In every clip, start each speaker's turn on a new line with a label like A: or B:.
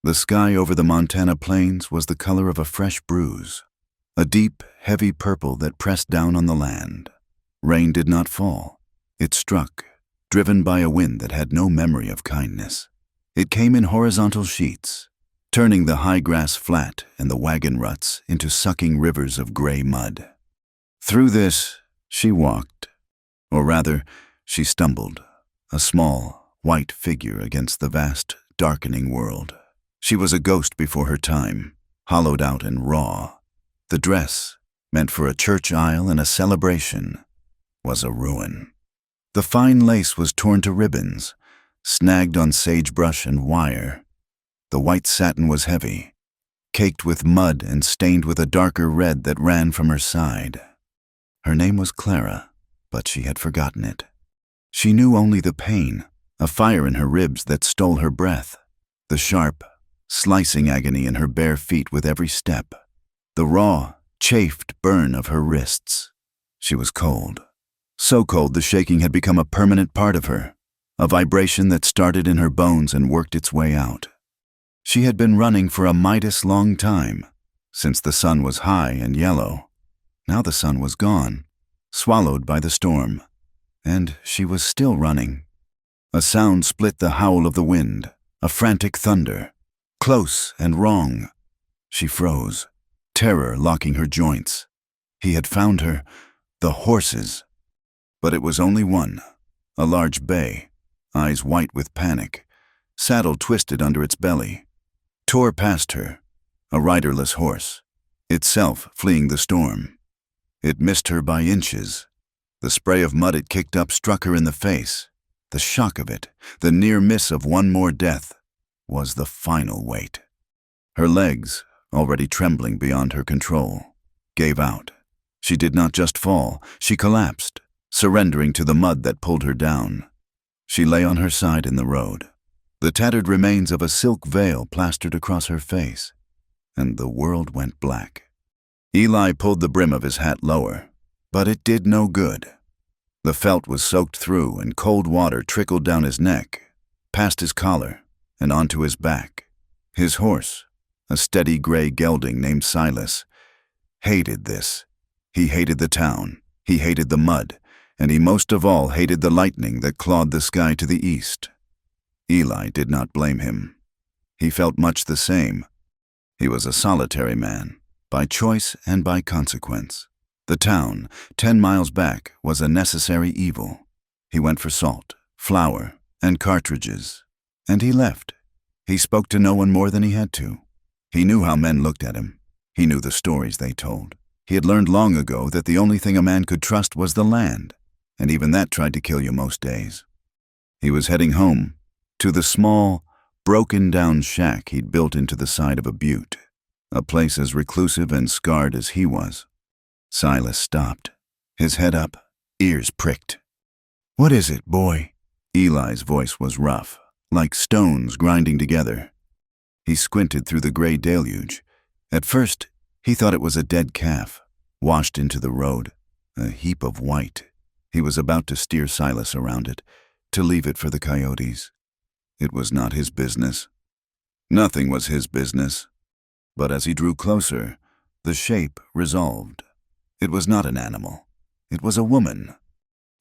A: The sky over the Montana plains was the color of a fresh bruise, a deep, heavy purple that pressed down on the land. Rain did not fall. It struck, driven by a wind that had no memory of kindness. It came in horizontal sheets, turning the high grass flat and the wagon ruts into sucking rivers of gray mud. Through this, she walked, or rather, she stumbled, a small, white figure against the vast, darkening world. She was a ghost before her time, hollowed out and raw. The dress, meant for a church aisle and a celebration, was a ruin. The fine lace was torn to ribbons, snagged on sagebrush and wire. The white satin was heavy, caked with mud and stained with a darker red that ran from her side. Her name was Clara, but she had forgotten it. She knew only the pain, a fire in her ribs that stole her breath, the sharp, slicing agony in her bare feet with every step, the raw, chafed burn of her wrists. She was cold, so cold the shaking had become a permanent part of her, a vibration that started in her bones and worked its way out. She had been running for a Midas long time, since the sun was high and yellow. Now the sun was gone, swallowed by the storm, and she was still running. A sound split the howl of the wind, a frantic thunder, close and wrong. She froze, terror locking her joints. He had found her, the horses. But it was only one, a large bay, eyes white with panic, saddle twisted under its belly. Tore past her, a riderless horse, itself fleeing the storm. It missed her by inches. The spray of mud it kicked up struck her in the face. The shock of it, the near miss of one more death, was the final weight. Her legs, already trembling beyond her control, gave out. She did not just fall, she collapsed, surrendering to the mud that pulled her down. She lay on her side in the road, the tattered remains of a silk veil plastered across her face, and the world went black. Eli pulled the brim of his hat lower, but it did no good. The felt was soaked through and cold water trickled down his neck, past his collar, and onto his back. His horse, a steady gray gelding named Silas, hated this. He hated the town, he hated the mud, and he most of all hated the lightning that clawed the sky to the east. Eli did not blame him. He felt much the same. He was a solitary man, by choice and by consequence. The town, 10 miles back, was a necessary evil. He went for salt, flour, and cartridges. And he left. He spoke to no one more than he had to. He knew how men looked at him. He knew the stories they told. He had learned long ago that the only thing a man could trust was the land, and even that tried to kill you most days. He was heading home, to the small, broken-down shack he'd built into the side of a butte, a place as reclusive and scarred as he was. Silas stopped, his head up, ears pricked. "What is it, boy?" Eli's voice was rough, like stones grinding together. He squinted through the gray deluge. At first, he thought it was a dead calf, washed into the road, a heap of white. He was about to steer Silas around it, to leave it for the coyotes. It was not his business. Nothing was his business. But as he drew closer, the shape resolved. It was not an animal. It was a woman.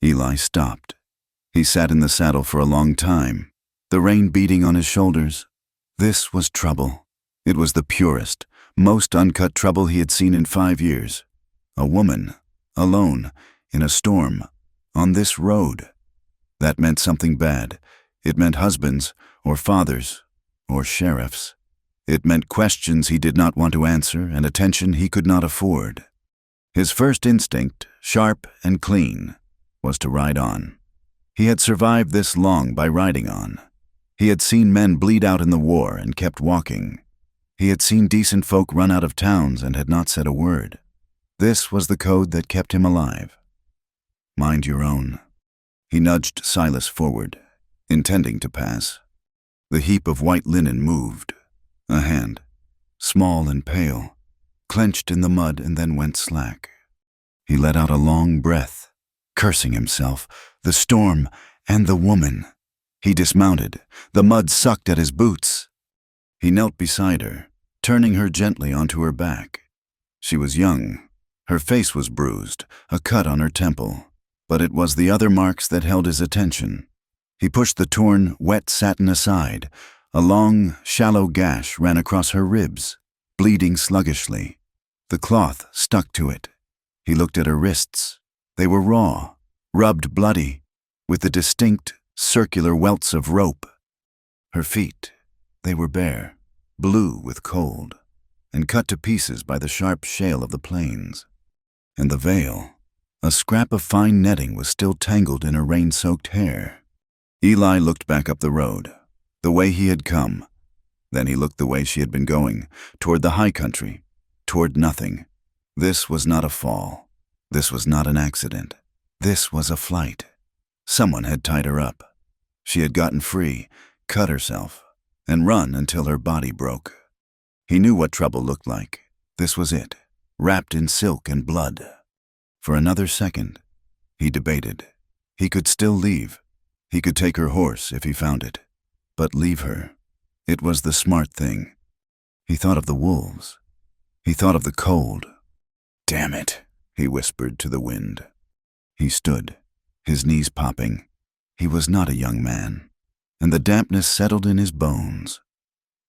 A: Eli stopped. He sat in the saddle for a long time, the rain beating on his shoulders. This was trouble. It was the purest, most uncut trouble he had seen in 5 years. A woman, alone, in a storm, on this road. That meant something bad. It meant husbands, or fathers, or sheriffs. It meant questions he did not want to answer and attention he could not afford. His first instinct, sharp and clean, was to ride on. He had survived this long by riding on. He had seen men bleed out in the war and kept walking. He had seen decent folk run out of towns and had not said a word. This was the code that kept him alive. Mind your own. He nudged Silas forward, intending to pass. The heap of white linen moved. A hand, small and pale, clenched in the mud and then went slack. He let out a long breath, cursing himself, the storm, and the woman. He dismounted. The mud sucked at his boots. He knelt beside her, turning her gently onto her back. She was young. Her face was bruised, a cut on her temple, but it was the other marks that held his attention. He pushed the torn, wet satin aside. A long, shallow gash ran across her ribs, bleeding sluggishly. The cloth stuck to it. He looked at her wrists. They were raw, rubbed bloody, with the distinct, circular welts of rope. Her feet, they were bare, blue with cold, and cut to pieces by the sharp shale of the plains. And the veil, a scrap of fine netting, was still tangled in her rain-soaked hair. Eli looked back up the road, the way he had come. Then he looked the way she had been going, toward the high country, toward nothing. This was not a fall. This was not an accident. This was a flight. Someone had tied her up. She had gotten free, cut herself, and run until her body broke. He knew what trouble looked like. This was it, wrapped in silk and blood. For another second, he debated. He could still leave. He could take her horse if he found it. But leave her. It was the smart thing. He thought of the wolves. He thought of the cold. "Damn it," he whispered to the wind. He stood, his knees popping. He was not a young man, and the dampness settled in his bones.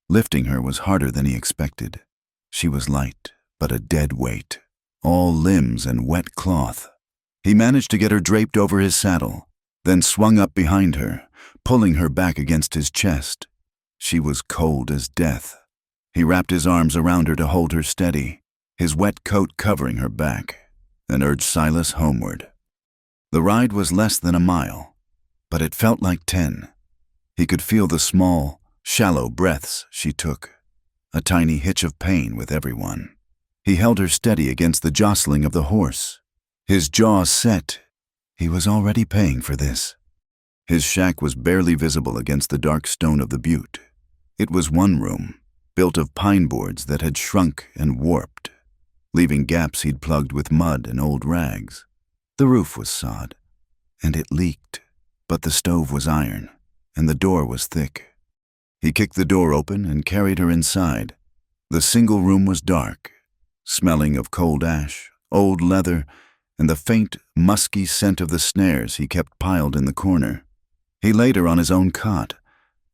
A: Lifting her was harder than he expected. She was light, but a dead weight, all limbs and wet cloth. He managed to get her draped over his saddle, then swung up behind her, pulling her back against his chest. She was cold as death. He wrapped his arms around her to hold her steady, his wet coat covering her back, and urged Silas homeward. The ride was less than a mile, but it felt like 10. He could feel the small, shallow breaths she took, a tiny hitch of pain with every one. He held her steady against the jostling of the horse, his jaws set. He was already paying for this. His shack was barely visible against the dark stone of the butte. It was one room, built of pine boards that had shrunk and warped, leaving gaps he'd plugged with mud and old rags. The roof was sod, and it leaked, but the stove was iron, and the door was thick. He kicked the door open and carried her inside. The single room was dark, smelling of cold ash, old leather, and the faint, musky scent of the snares he kept piled in the corner. He laid her on his own cot,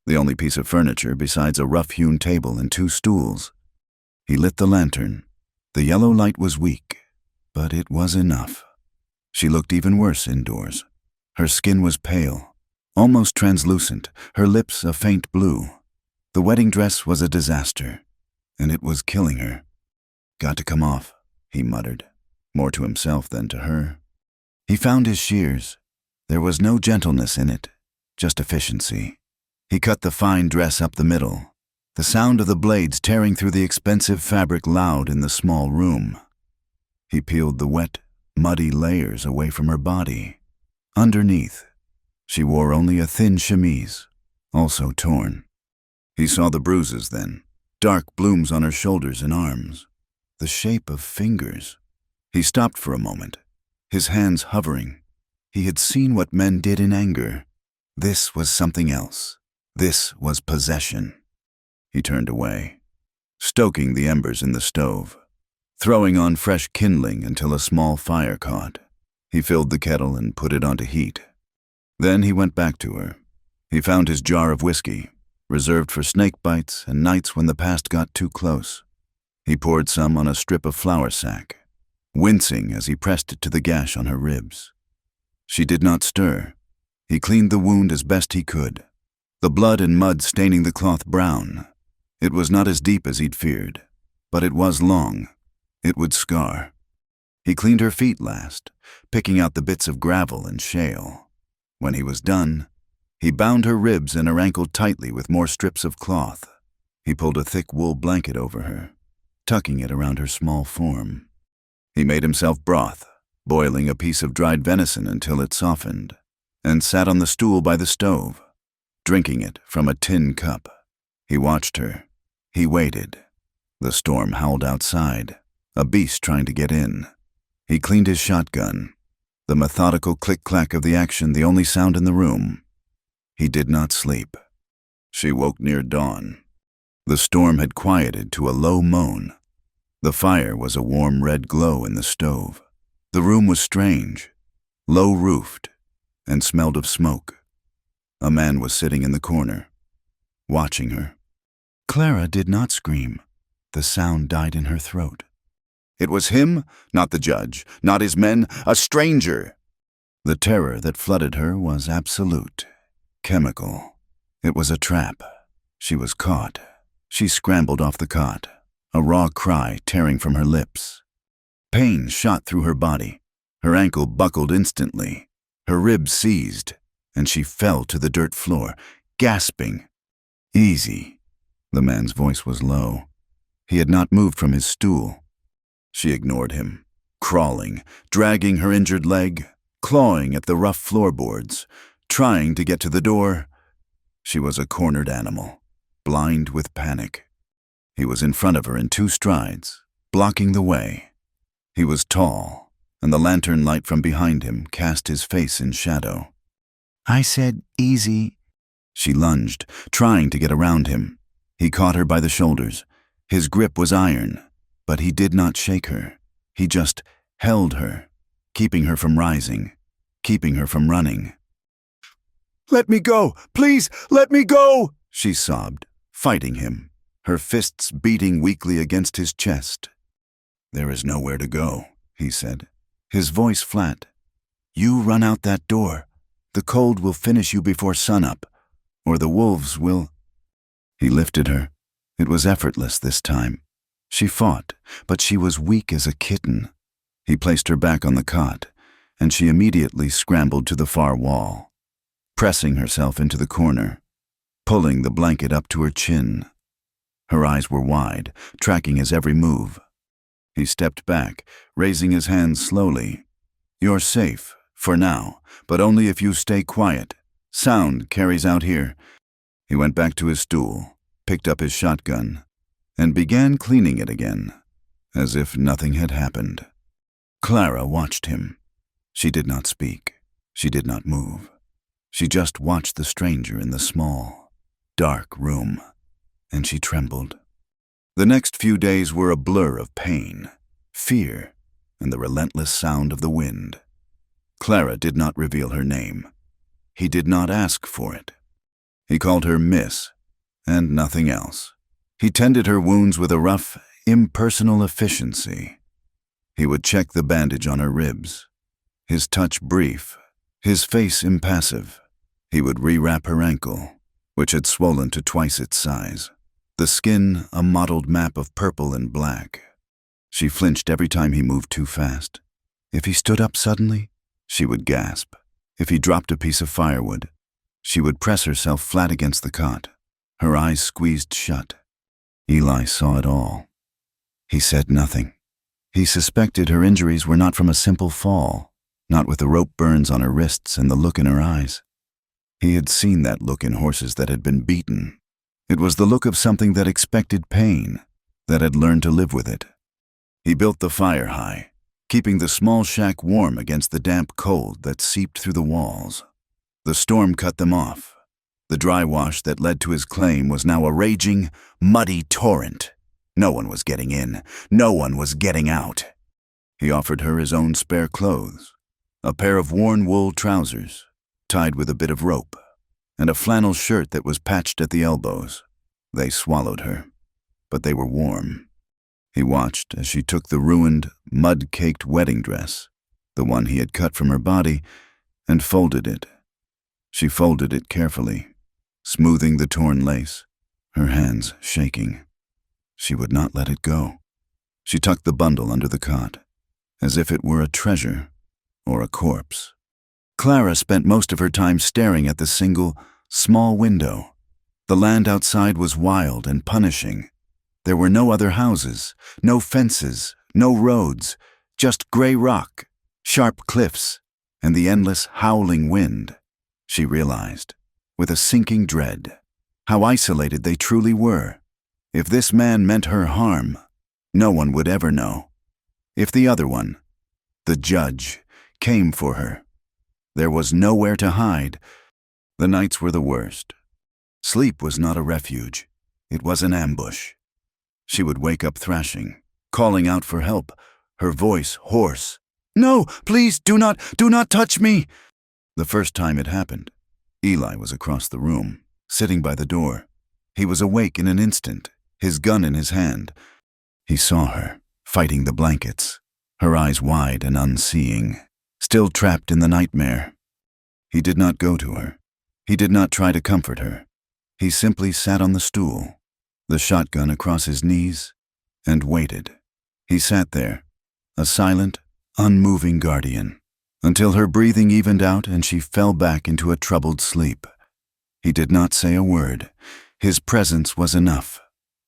A: the only piece of furniture besides a rough-hewn table and 2 stools. He lit the lantern. The yellow light was weak, but it was enough. She looked even worse indoors. Her skin was pale, almost translucent, her lips a faint blue. The wedding dress was a disaster, and it was killing her. "Got to come off," he muttered, more to himself than to her. He found his shears. There was no gentleness in it, just efficiency. He cut the fine dress up the middle, the sound of the blades tearing through the expensive fabric loud in the small room. He peeled the wet, muddy layers away from her body. Underneath, she wore only a thin chemise, also torn. He saw the bruises then, dark blooms on her shoulders and arms, the shape of fingers. He stopped for a moment, his hands hovering. He had seen what men did in anger. This was something else. This was possession. He turned away, stoking the embers in the stove, throwing on fresh kindling until a small fire caught. He filled the kettle and put it onto heat. Then he went back to her. He found his jar of whiskey, reserved for snake bites and nights when the past got too close. He poured some on a strip of flour sack, wincing as he pressed it to the gash on her ribs. She did not stir. He cleaned the wound as best he could, the blood and mud staining the cloth brown. It was not as deep as he'd feared, but it was long. It would scar. He cleaned her feet last, picking out the bits of gravel and shale. When he was done, he bound her ribs and her ankle tightly with more strips of cloth. He pulled a thick wool blanket over her, tucking it around her small form. He made himself broth, boiling a piece of dried venison until it softened, and sat on the stool by the stove, drinking it from a tin cup. He watched her. He waited. The storm howled outside, a beast trying to get in. He cleaned his shotgun, the methodical click-clack of the action the only sound in the room. He did not sleep. She woke near dawn. The storm had quieted to a low moan. The fire was a warm red glow in the stove. The room was strange, low-roofed, and smelled of smoke. A man was sitting in the corner, watching her. Clara did not scream. The sound died in her throat. It was him, not the judge, not his men, a stranger. The terror that flooded her was absolute, chemical. It was a trap. She was caught. She scrambled off the cot, a raw cry tearing from her lips. Pain shot through her body. Her ankle buckled instantly. Her ribs seized, and she fell to the dirt floor, gasping. Easy. The man's voice was low. He had not moved from his stool. She ignored him, crawling, dragging her injured leg, clawing at the rough floorboards, trying to get to the door. She was a cornered animal, blind with panic. He was in front of her in 2 strides, blocking the way. He was tall, and the lantern light from behind him cast his face in shadow. "I said easy." She lunged, trying to get around him. He caught her by the shoulders. His grip was iron, but he did not shake her. He just held her, keeping her from rising, keeping her from running. "Let me go! Please, let me go!" she sobbed, fighting him, her fists beating weakly against his chest. "There is nowhere to go," he said, his voice flat. "You run out that door. The cold will finish you before sunup, or the wolves will—" He lifted her. It was effortless this time. She fought, but she was weak as a kitten. He placed her back on the cot, and she immediately scrambled to the far wall, pressing herself into the corner, pulling the blanket up to her chin. Her eyes were wide, tracking his every move. He stepped back, raising his hands slowly. "You're safe, for now, but only if you stay quiet. Sound carries out here." He went back to his stool, picked up his shotgun, and began cleaning it again, as if nothing had happened. Clara watched him. She did not speak. She did not move. She just watched the stranger in the small, dark room, and she trembled. The next few days were a blur of pain, fear, and the relentless sound of the wind. Clara did not reveal her name. He did not ask for it. He called her Miss, and nothing else. He tended her wounds with a rough, impersonal efficiency. He would check the bandage on her ribs, his touch brief, his face impassive. He would rewrap her ankle, which had swollen to twice its size, the skin a mottled map of purple and black. She flinched every time he moved too fast. If he stood up suddenly, she would gasp. If he dropped a piece of firewood, she would press herself flat against the cot, her eyes squeezed shut. Eli saw it all. He said nothing. He suspected her injuries were not from a simple fall, not with the rope burns on her wrists and the look in her eyes. He had seen that look in horses that had been beaten. It was the look of something that expected pain, that had learned to live with it. He built the fire high, keeping the small shack warm against the damp cold that seeped through the walls. The storm cut them off. The dry wash that led to his claim was now a raging, muddy torrent. No one was getting in. No one was getting out. He offered her his own spare clothes, a pair of worn wool trousers, tied with a bit of rope, and a flannel shirt that was patched at the elbows. They swallowed her, but they were warm. He watched as she took the ruined, mud-caked wedding dress, the one he had cut from her body, and folded it. She folded it carefully, smoothing the torn lace, her hands shaking. She would not let it go. She tucked the bundle under the cot, as if it were a treasure or a corpse. Clara spent most of her time staring at the single, small window. The land outside was wild and punishing. There were no other houses, no fences, no roads, just gray rock, sharp cliffs, and the endless howling wind. She realized, with a sinking dread, how isolated they truly were. If this man meant her harm, no one would ever know. If the other one, the judge, came for her, there was nowhere to hide. The nights were the worst. Sleep was not a refuge. It was an ambush. She would wake up thrashing, calling out for help, her voice hoarse. "No, please, do not touch me!" The first time it happened, Eli was across the room, sitting by the door. He was awake in an instant, his gun in his hand. He saw her, fighting the blankets, her eyes wide and unseeing, still trapped in the nightmare. He did not go to her. He did not try to comfort her. He simply sat on the stool, the shotgun across his knees, and waited. He sat there, a silent, unmoving guardian, until her breathing evened out and she fell back into a troubled sleep. He did not say a word. His presence was enough,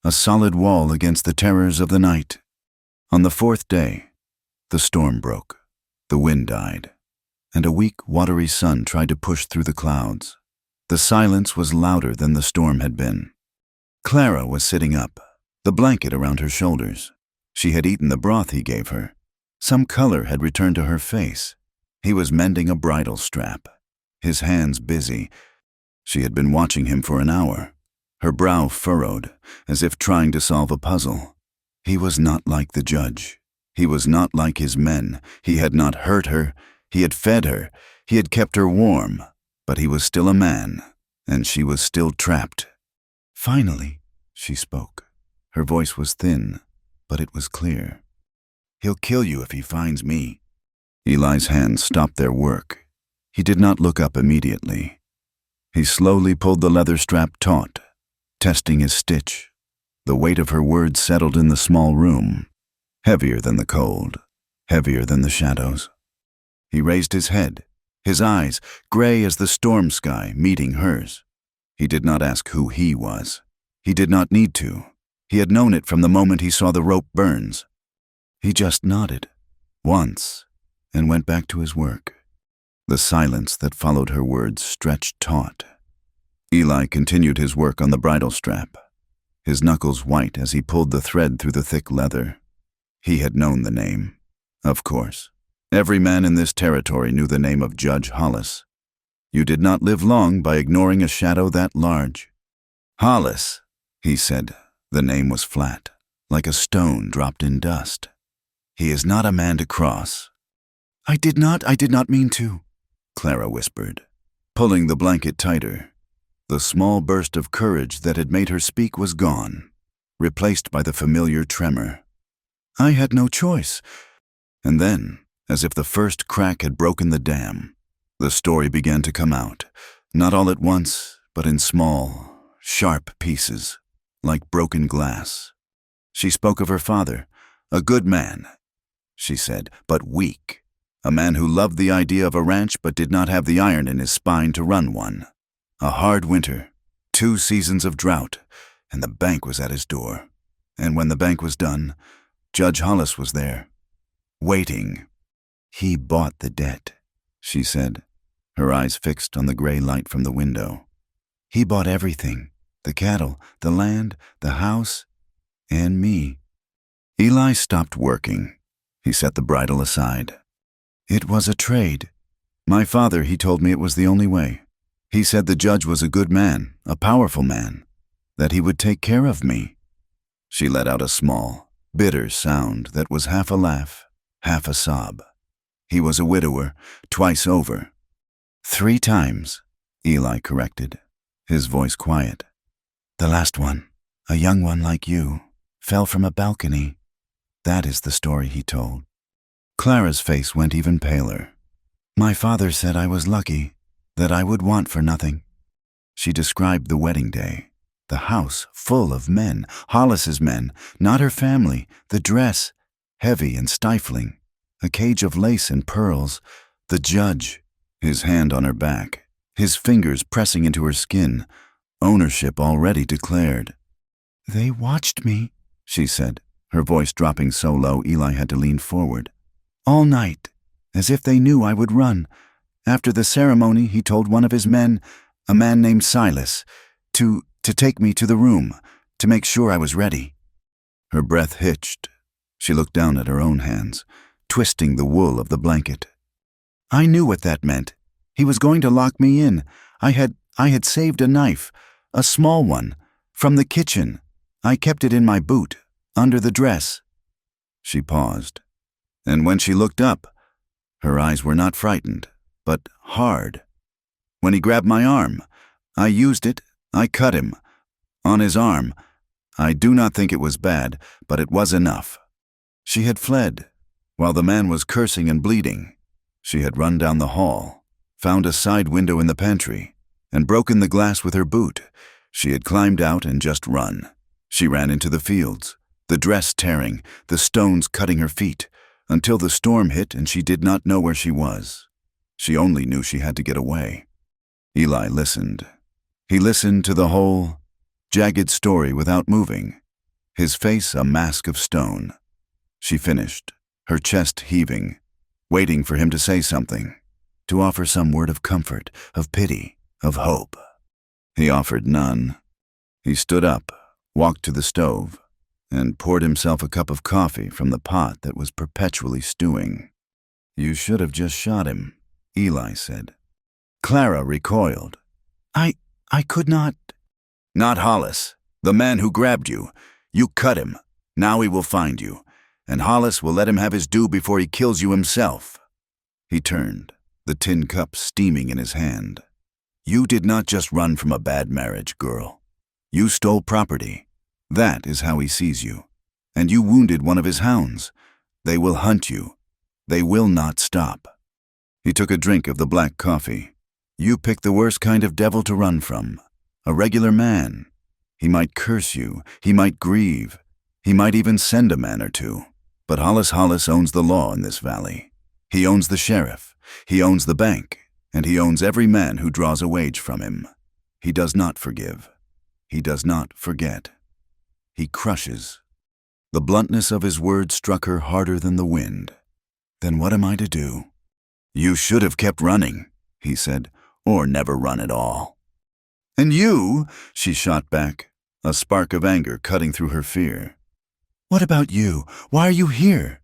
A: a solid wall against the terrors of the night. On the fourth day, the storm broke, the wind died, and a weak, watery sun tried to push through the clouds. The silence was louder than the storm had been. Clara was sitting up, the blanket around her shoulders. She had eaten the broth he gave her. Some color had returned to her face. He was mending a bridle strap, his hands busy. She had been watching him for an hour, her brow furrowed, as if trying to solve a puzzle. He was not like the judge. He was not like his men. He had not hurt her. He had fed her. He had kept her warm. But he was still a man, and she was still trapped. Finally, she spoke. Her voice was thin, but it was clear. "He'll kill you if he finds me." Eli's hands stopped their work. He did not look up immediately. He slowly pulled the leather strap taut, testing his stitch. The weight of her words settled in the small room, heavier than the cold, heavier than the shadows. He raised his head, his eyes gray as the storm sky meeting hers. He did not ask who he was. He did not need to. He had known it from the moment he saw the rope burns. He just nodded, once, and went back to his work. The silence that followed her words stretched taut. Eli continued his work on the bridle strap, his knuckles white as he pulled the thread through the thick leather. He had known the name, of course. Every man in this territory knew the name of Judge Hollis. You did not live long by ignoring a shadow that large. "Hollis," he said. The name was flat, like a stone dropped in dust. "He is not a man to cross." I did not mean to," Clara whispered, pulling the blanket tighter. The small burst of courage that had made her speak was gone, replaced by the familiar tremor. "I had no choice." And then, as if the first crack had broken the dam, the story began to come out, not all at once, but in small, sharp pieces, like broken glass. She spoke of her father, a good man, she said, but weak, a man who loved the idea of a ranch but did not have the iron in his spine to run one. A hard winter, 2 seasons of drought, and the bank was at his door. And when the bank was done, Judge Hollis was there, waiting. "He bought the debt," she said, her eyes fixed on the gray light from the window. "He bought everything, the cattle, the land, the house, and me." Eli stopped working. He set the bridle aside. "It was a trade. My father, he told me it was the only way. He said the judge was a good man, a powerful man, that he would take care of me." She let out a small, bitter sound that was half a laugh, half a sob. "He was a widower, twice over." "3 times, Eli corrected, his voice quiet. "The last one, a young one like you, fell from a balcony. That is the story he told." Clara's face went even paler. "My father said I was lucky, that I would want for nothing." She described the wedding day, the house full of men, Hollis's men, not her family, the dress, heavy and stifling, a cage of lace and pearls, the judge, his hand on her back, his fingers pressing into her skin, ownership already declared. "They watched me," she said, her voice dropping so low Eli had to lean forward. "All night, as if they knew I would run. After the ceremony, he told one of his men, a man named Silas, to take me to the room, to make sure I was ready." Her breath hitched. She looked down at her own hands, twisting the wool of the blanket. "I knew what that meant. He was going to lock me in. I had saved a knife, a small one, from the kitchen. I kept it in my boot, under the dress." She paused, and when she looked up, her eyes were not frightened, but hard. "When he grabbed my arm, I used it, I cut him. On his arm. I do not think it was bad, but it was enough." She had fled, while the man was cursing and bleeding. She had run down the hall, found a side window in the pantry, and broken the glass with her boot. She had climbed out and just run. She ran into the fields, the dress tearing, the stones cutting her feet, until the storm hit and she did not know where she was. She only knew she had to get away. Eli listened. He listened to the whole, jagged story without moving, his face a mask of stone. She finished, her chest heaving, waiting for him to say something, to offer some word of comfort, of pity, of hope. He offered none. He stood up, walked to the stove, and poured himself a cup of coffee from the pot that was perpetually stewing. "You should have just shot him," Eli said. Clara recoiled. I could not." "Not Hollis, the man who grabbed you. You cut him. Now he will find you, and Hollis will let him have his due before he kills you himself." He turned, the tin cup steaming in his hand. "You did not just run from a bad marriage, girl. You stole property. That is how he sees you. And you wounded one of his hounds. They will hunt you. They will not stop." He took a drink of the black coffee. "You picked the worst kind of devil to run from. A regular man. He might curse you. He might grieve. He might even send a man or two. But Hollis owns the law in this valley. He owns the sheriff. He owns the bank. And he owns every man who draws a wage from him. He does not forgive. He does not forget. He crushes." The bluntness of his words struck her harder than the wind. "Then what am I to do?" "You should have kept running," he said, "or never run at all." "And you?" she shot back, a spark of anger cutting through her fear. "What about you? Why are you here?"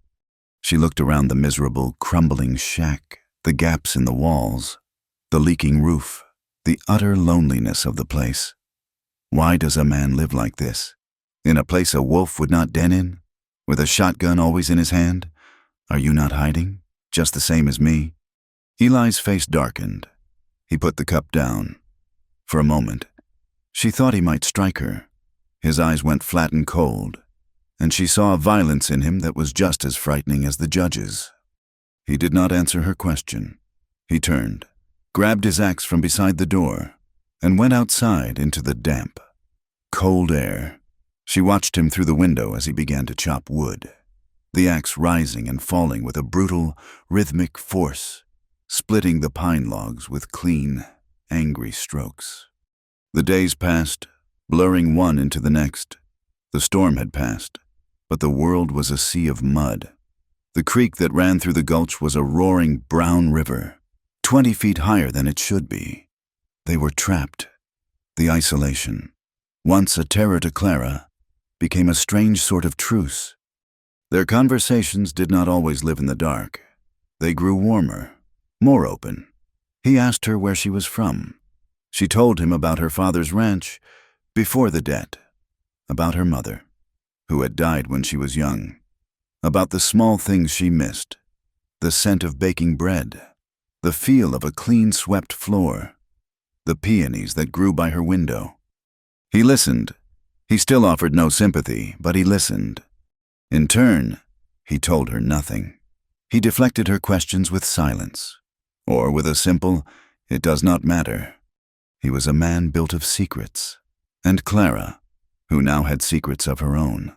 A: She looked around the miserable, crumbling shack, the gaps in the walls, the leaking roof, the utter loneliness of the place. Why does a man live like this? In a place a wolf would not den in? With a shotgun always in his hand? Are you not hiding? Just the same as me? Eli's face darkened. He put the cup down. For a moment, she thought he might strike her. His eyes went flat and cold, and she saw a violence in him that was just as frightening as the judge's. He did not answer her question. He turned, grabbed his axe from beside the door, and went outside into the damp, cold air. She watched him through the window as he began to chop wood, the axe rising and falling with a brutal, rhythmic force, splitting the pine logs with clean, angry strokes. The days passed, blurring one into the next. The storm had passed, but the world was a sea of mud. The creek that ran through the gulch was a roaring brown river, 20 feet higher than it should be. They were trapped. The isolation, once a terror to Clara, became a strange sort of truce. Their conversations did not always live in the dark. They grew warmer, more open. He asked her where she was from. She told him about her father's ranch before the debt, about her mother, who had died when she was young, about the small things she missed, the scent of baking bread, the feel of a clean-swept floor, the peonies that grew by her window. He listened. He still offered no sympathy, but he listened. In turn, he told her nothing. He deflected her questions with silence, or with a simple, "It does not matter." He was a man built of secrets, and Clara, who now had secrets of her own,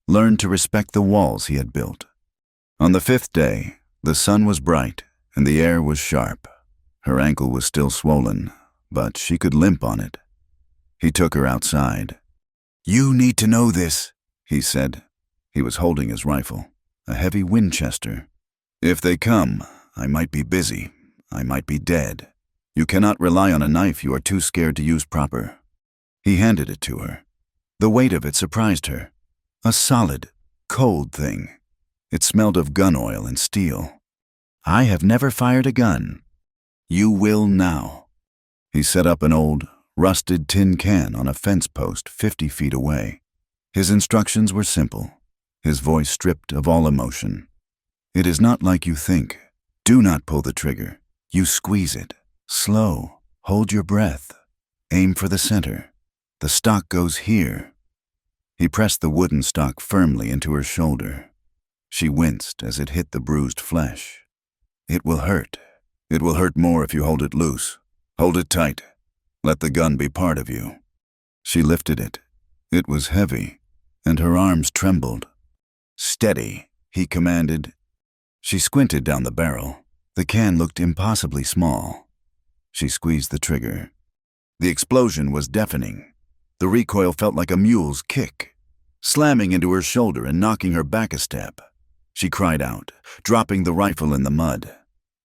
A: learned to respect the walls he had built. On the 5th day, the sun was bright and the air was sharp. Her ankle was still swollen, but she could limp on it. He took her outside. "You need to know this," he said. He was holding his rifle, a heavy Winchester. "If they come, I might be busy. I might be dead. You cannot rely on a knife you are too scared to use proper." He handed it to her. The weight of it surprised her. A solid, cold thing. It smelled of gun oil and steel. "I have never fired a gun." "You will now." He set up an old, rusted tin can on a fence post 50 feet away. His instructions were simple, his voice stripped of all emotion. It is not like you think. Do not pull the trigger. You squeeze it. Slow. Hold your breath. Aim for the center. The stock goes here. He pressed the wooden stock firmly into her shoulder. She winced as it hit the bruised flesh. It will hurt. It will hurt more if you hold it loose. Hold it tight. Let the gun be part of you. She lifted it. It was heavy, and her arms trembled. Steady, he commanded. She squinted down the barrel. The can looked impossibly small. She squeezed the trigger. The explosion was deafening. The recoil felt like a mule's kick, slamming into her shoulder and knocking her back a step. She cried out, dropping the rifle in the mud.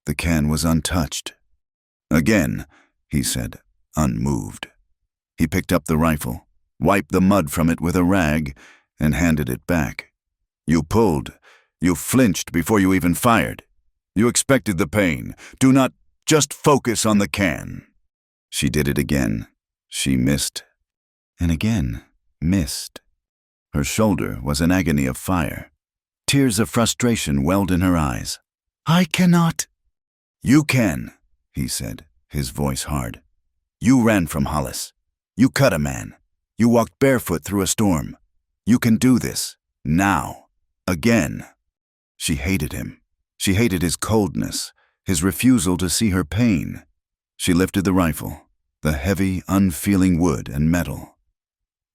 A: The can was untouched. Again, he said, unmoved. He picked up the rifle, wiped the mud from it with a rag, and handed it back. You pulled. You flinched before you even fired. You expected the pain. Do not just focus on the can. She did it again. She missed. And again, missed. Her shoulder was an agony of fire. Tears of frustration welled in her eyes. I cannot. You can, he said, his voice hard. You ran from Hollis. You cut a man. You walked barefoot through a storm. You can do this. Now. Again. She hated him. She hated his coldness, his refusal to see her pain. She lifted the rifle, the heavy, unfeeling wood and metal.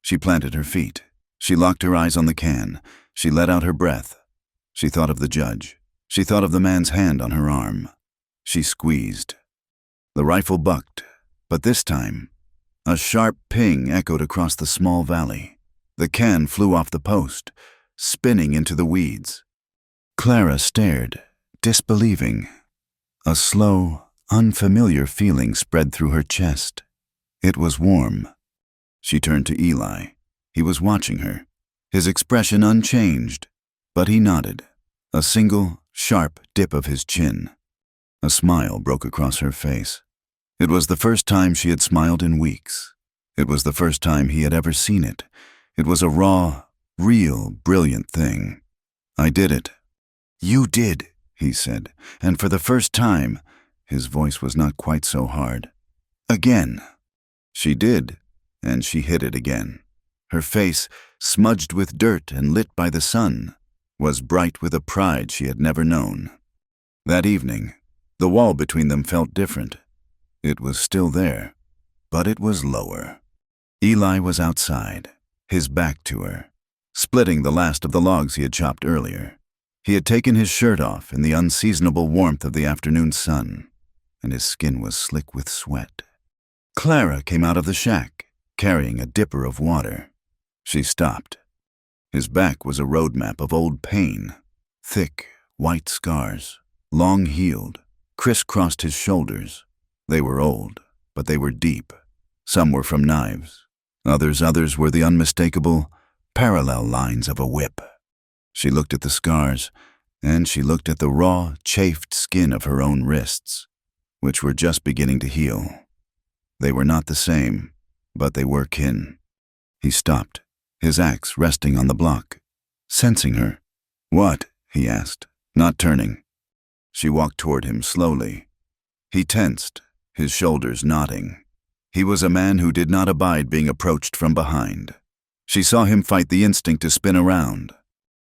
A: She planted her feet. She locked her eyes on the can. She let out her breath. She thought of the judge. She thought of the man's hand on her arm. She squeezed. The rifle bucked, but this time, a sharp ping echoed across the small valley. The can flew off the post, spinning into the weeds. Clara stared, disbelieving. A slow, unfamiliar feeling spread through her chest. It was warm. She turned to Eli. He was watching her, his expression unchanged, but he nodded. A single, sharp dip of his chin. A smile broke across her face. It was the first time she had smiled in weeks. It was the first time he had ever seen it. It was a raw, real, brilliant thing. I did it. You did, he said, and for the first time, his voice was not quite so hard. Again. She did, and she hit it again. Her face, smudged with dirt and lit by the sun, was bright with a pride she had never known. That evening, the wall between them felt different. It was still there, but it was lower. Eli was outside, his back to her, splitting the last of the logs he had chopped earlier. He had taken his shirt off in the unseasonable warmth of the afternoon sun, and his skin was slick with sweat. Clara came out of the shack, carrying a dipper of water. She stopped. His back was a road map of old pain. Thick, white scars, long-heeled, crisscrossed his shoulders. They were old, but they were deep. Some were from knives. Others were the unmistakable, parallel lines of a whip. She looked at the scars, and she looked at the raw, chafed skin of her own wrists, which were just beginning to heal. They were not the same, but they were kin. He stopped, his axe resting on the block, sensing her. What? He asked, not turning. She walked toward him slowly. He tensed, his shoulders knotting. He was a man who did not abide being approached from behind. She saw him fight the instinct to spin around.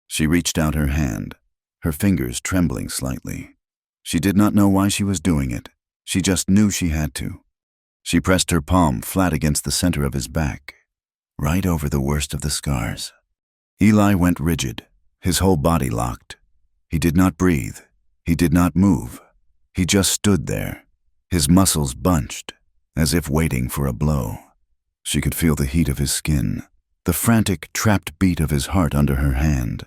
A: She reached out her hand, her fingers trembling slightly. She did not know why she was doing it. She just knew she had to. She pressed her palm flat against the center of his back, right over the worst of the scars. Eli went rigid, his whole body locked. He did not breathe. He did not move. He just stood there, his muscles bunched, as if waiting for a blow. She could feel the heat of his skin, the frantic, trapped beat of his heart under her hand.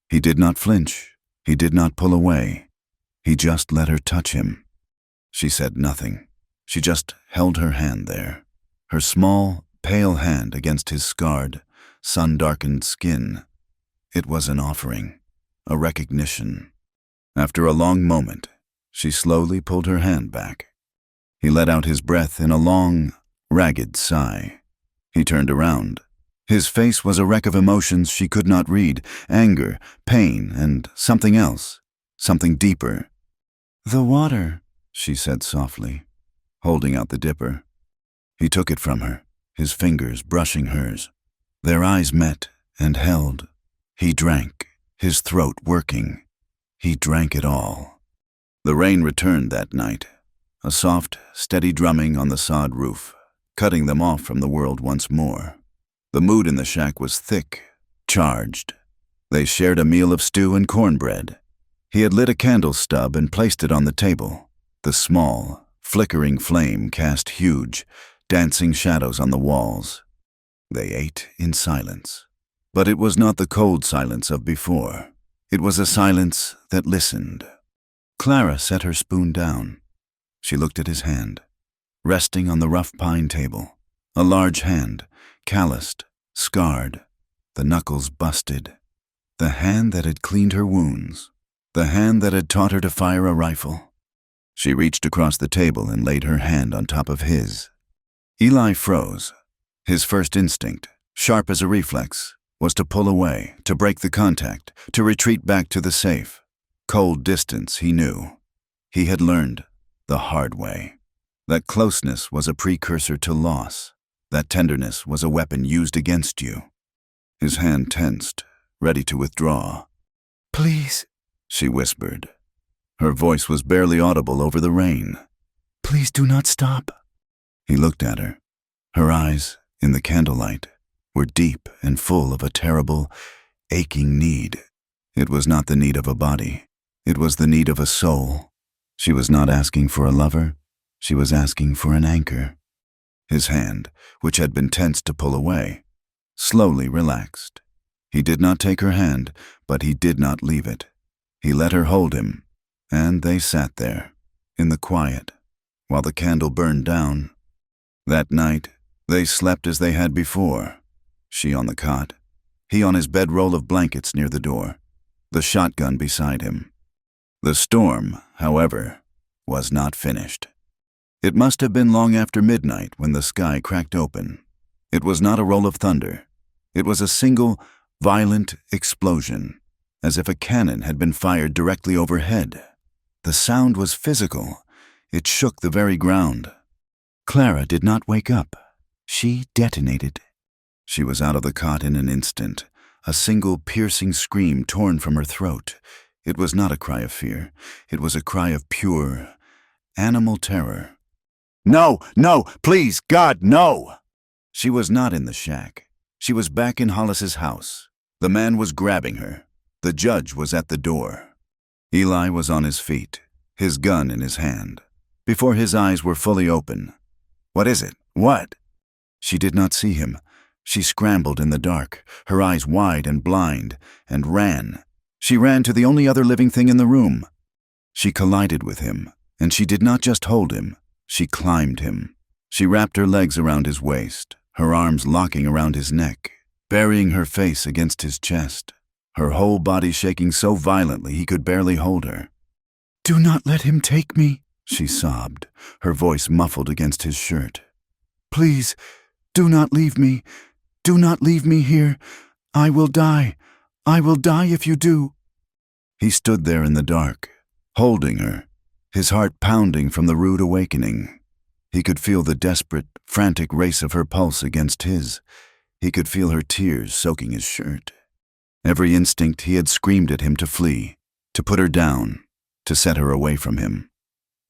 A: He did not flinch. He did not pull away. He just let her touch him. She said nothing. She just held her hand there, her small, pale hand against his scarred, sun-darkened skin. It was an offering, a recognition. After a long moment, she slowly pulled her hand back. He let out his breath in a long, ragged sigh. He turned around. His face was a wreck of emotions she could not read: anger, pain, and something else, something deeper. "The water," she said softly, holding out the dipper. He took it from her, his fingers brushing hers. Their eyes met and held. He drank, his throat working. He drank it all. The rain returned that night, a soft, steady drumming on the sod roof, cutting them off from the world once more. The mood in the shack was thick, charged. They shared a meal of stew and cornbread. He had lit a candle stub and placed it on the table. The small, flickering flame cast huge, dancing shadows on the walls. They ate in silence. But it was not the cold silence of before. It was a silence that listened. Clara set her spoon down. She looked at his hand, resting on the rough pine table. A large hand, calloused, scarred, the knuckles busted. The hand that had cleaned her wounds. The hand that had taught her to fire a rifle. She reached across the table and laid her hand on top of his. Eli froze. His first instinct, sharp as a reflex, was to pull away, to break the contact, to retreat back to the safe. Cold distance, he knew. He had learned, the hard way, that closeness was a precursor to loss, that tenderness was a weapon used against you. His hand tensed, ready to withdraw.
B: "Please,"
A: she whispered. Her voice was barely audible over the rain.
B: "Please do not stop."
A: He looked at her. Her eyes, in the candlelight, were deep and full of a terrible, aching need. It was not the need of a body. It was the need of a soul. She was not asking for a lover. She was asking for an anchor. His hand, which had been tense to pull away, slowly relaxed. He did not take her hand, but he did not leave it. He let her hold him, and they sat there, in the quiet, while the candle burned down. That night, they slept as they had before. She on the cot, he on his bedroll of blankets near the door, the shotgun beside him. The storm, however, was not finished. It must have been long after midnight when the sky cracked open. It was not a roll of thunder. It was a single, violent explosion, as if a cannon had been fired directly overhead. The sound was physical. It shook the very ground. Clara did not wake up. She detonated. She was out of the cot in an instant, a single piercing scream torn from her throat. It was not a cry of fear. It was a cry of pure, animal terror. "No, no, please, God, no!" She was not in the shack. She was back in Hollis's house. The man was grabbing her. The judge was at the door. Eli was on his feet, his gun in his hand. Before his eyes were fully open. "What is it? What?" She did not see him. She scrambled in the dark, her eyes wide and blind, and ran. She ran to the only other living thing in the room. She collided with him, and she did not just hold him. She climbed him. She wrapped her legs around his waist, her arms locking around his neck, burying her face against his chest, her whole body shaking so violently he could barely hold her.
B: "Do not let him take me,"
A: she sobbed, her voice muffled against his shirt.
B: "Please, do not leave me. Do not leave me here. I will die. I will die if you do."
A: He stood there in the dark, holding her, his heart pounding from the rude awakening. He could feel the desperate, frantic race of her pulse against his. He could feel her tears soaking his shirt. Every instinct he had screamed at him to flee, to put her down, to set her away from him.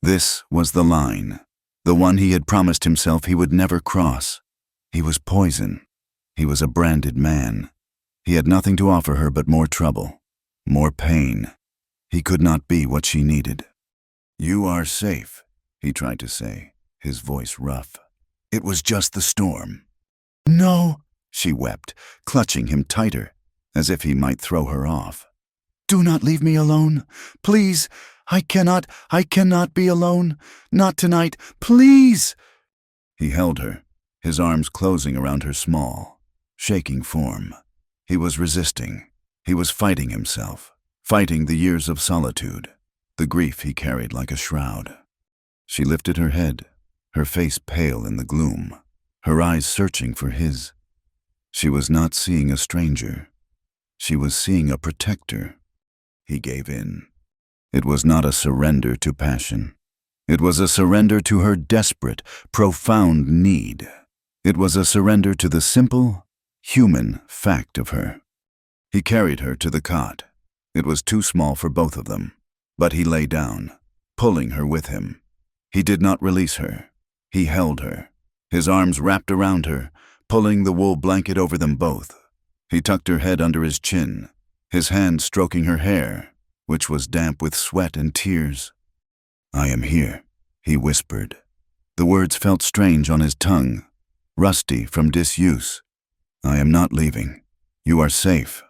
A: This was the line, the one he had promised himself he would never cross. He was poison. He was a branded man. He had nothing to offer her but more trouble, more pain. He could not be what she needed. "You are safe," he tried to say, his voice rough. It was just the storm.
B: "No,"
A: she wept, clutching him tighter, as if he might throw her off.
B: "Do not leave me alone. Please, I cannot be alone. Not tonight. Please."
A: He held her, his arms closing around her small, shaking form. He was resisting. He was fighting himself, fighting the years of solitude, the grief he carried like a shroud. She lifted her head, her face pale in the gloom, her eyes searching for his. She was not seeing a stranger. She was seeing a protector. He gave in. It was not a surrender to passion. It was a surrender to her desperate, profound need. It was a surrender to the simple, human fact of her. He carried her to the cot. It was too small for both of them, but he lay down, pulling her with him. He did not release her. He held her, his arms wrapped around her, pulling the wool blanket over them both. He tucked her head under his chin, his hand stroking her hair, which was damp with sweat and tears. "I am here," he whispered. The words felt strange on his tongue, rusty from disuse. "I am not leaving. You are safe."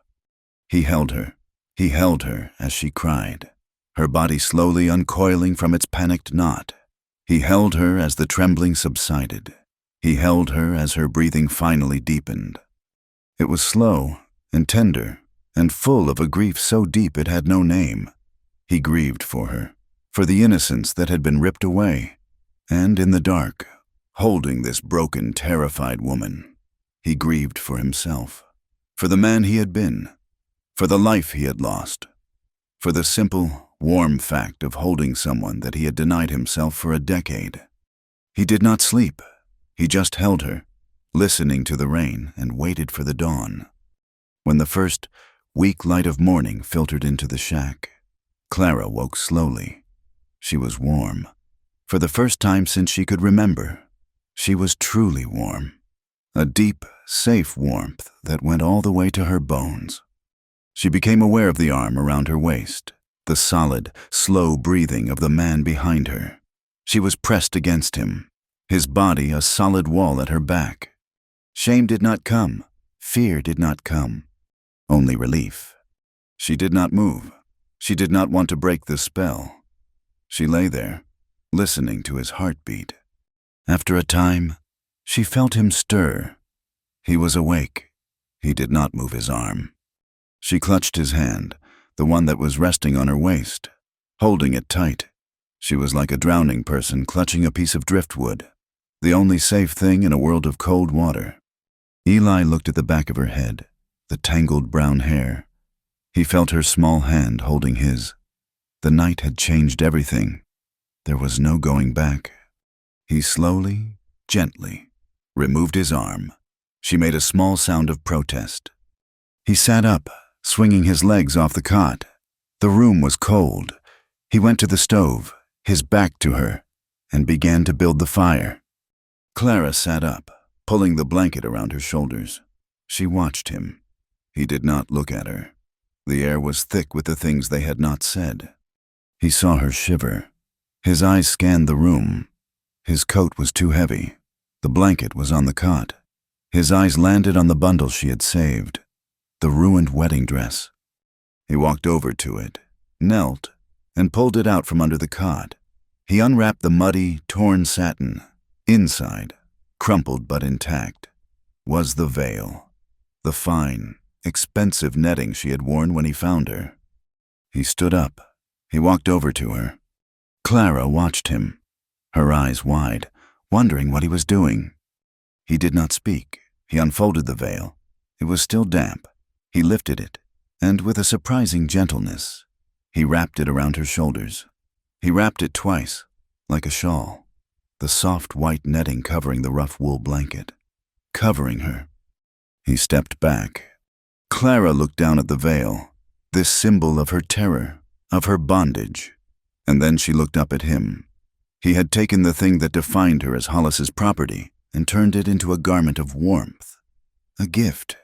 A: He held her. He held her as she cried, her body slowly uncoiling from its panicked knot. He held her as the trembling subsided. He held her as her breathing finally deepened. It was slow and tender and full of a grief so deep it had no name. He grieved for her, for the innocence that had been ripped away, and in the dark, holding this broken, terrified woman, he grieved for himself, for the man he had been, for the life he had lost, for the simple, warm fact of holding someone that he had denied himself for a decade. He did not sleep. He just held her, listening to the rain, and waited for the dawn. When the first weak light of morning filtered into the shack, Clara woke slowly. She was warm. For the first time since she could remember, she was truly warm. A deep, safe warmth that went all the way to her bones. She became aware of the arm around her waist, the solid, slow breathing of the man behind her. She was pressed against him, his body a solid wall at her back. Shame did not come. Fear did not come. Only relief. She did not move. She did not want to break the spell. She lay there, listening to his heartbeat. After a time, she felt him stir. He was awake. He did not move his arm. She clutched his hand, the one that was resting on her waist, holding it tight. She was like a drowning person clutching a piece of driftwood, the only safe thing in a world of cold water. Eli looked at the back of her head, the tangled brown hair. He felt her small hand holding his. The night had changed everything. There was no going back. He slowly, gently, removed his arm. She made a small sound of protest. He sat up, swinging his legs off the cot. The room was cold. He went to the stove, his back to her, and began to build the fire. Clara sat up, pulling the blanket around her shoulders. She watched him. He did not look at her. The air was thick with the things they had not said. He saw her shiver. His eyes scanned the room. His coat was too heavy. The blanket was on the cot. His eyes landed on the bundle she had saved, the ruined wedding dress. He walked over to it, knelt, and pulled it out from under the cot. He unwrapped the muddy, torn satin. Inside, crumpled but intact, was the veil, the fine, expensive netting she had worn when he found her. He stood up. He walked over to her. Clara watched him, her eyes wide, wondering what he was doing. He did not speak. He unfolded the veil. It was still damp. He lifted it, and with a surprising gentleness, he wrapped it around her shoulders. He wrapped it twice, like a shawl, the soft white netting covering the rough wool blanket, covering her. He stepped back. Clara looked down at the veil, this symbol of her terror, of her bondage, and then she looked up at him. He had taken the thing that defined her as Hollis's property and turned it into a garment of warmth, a gift.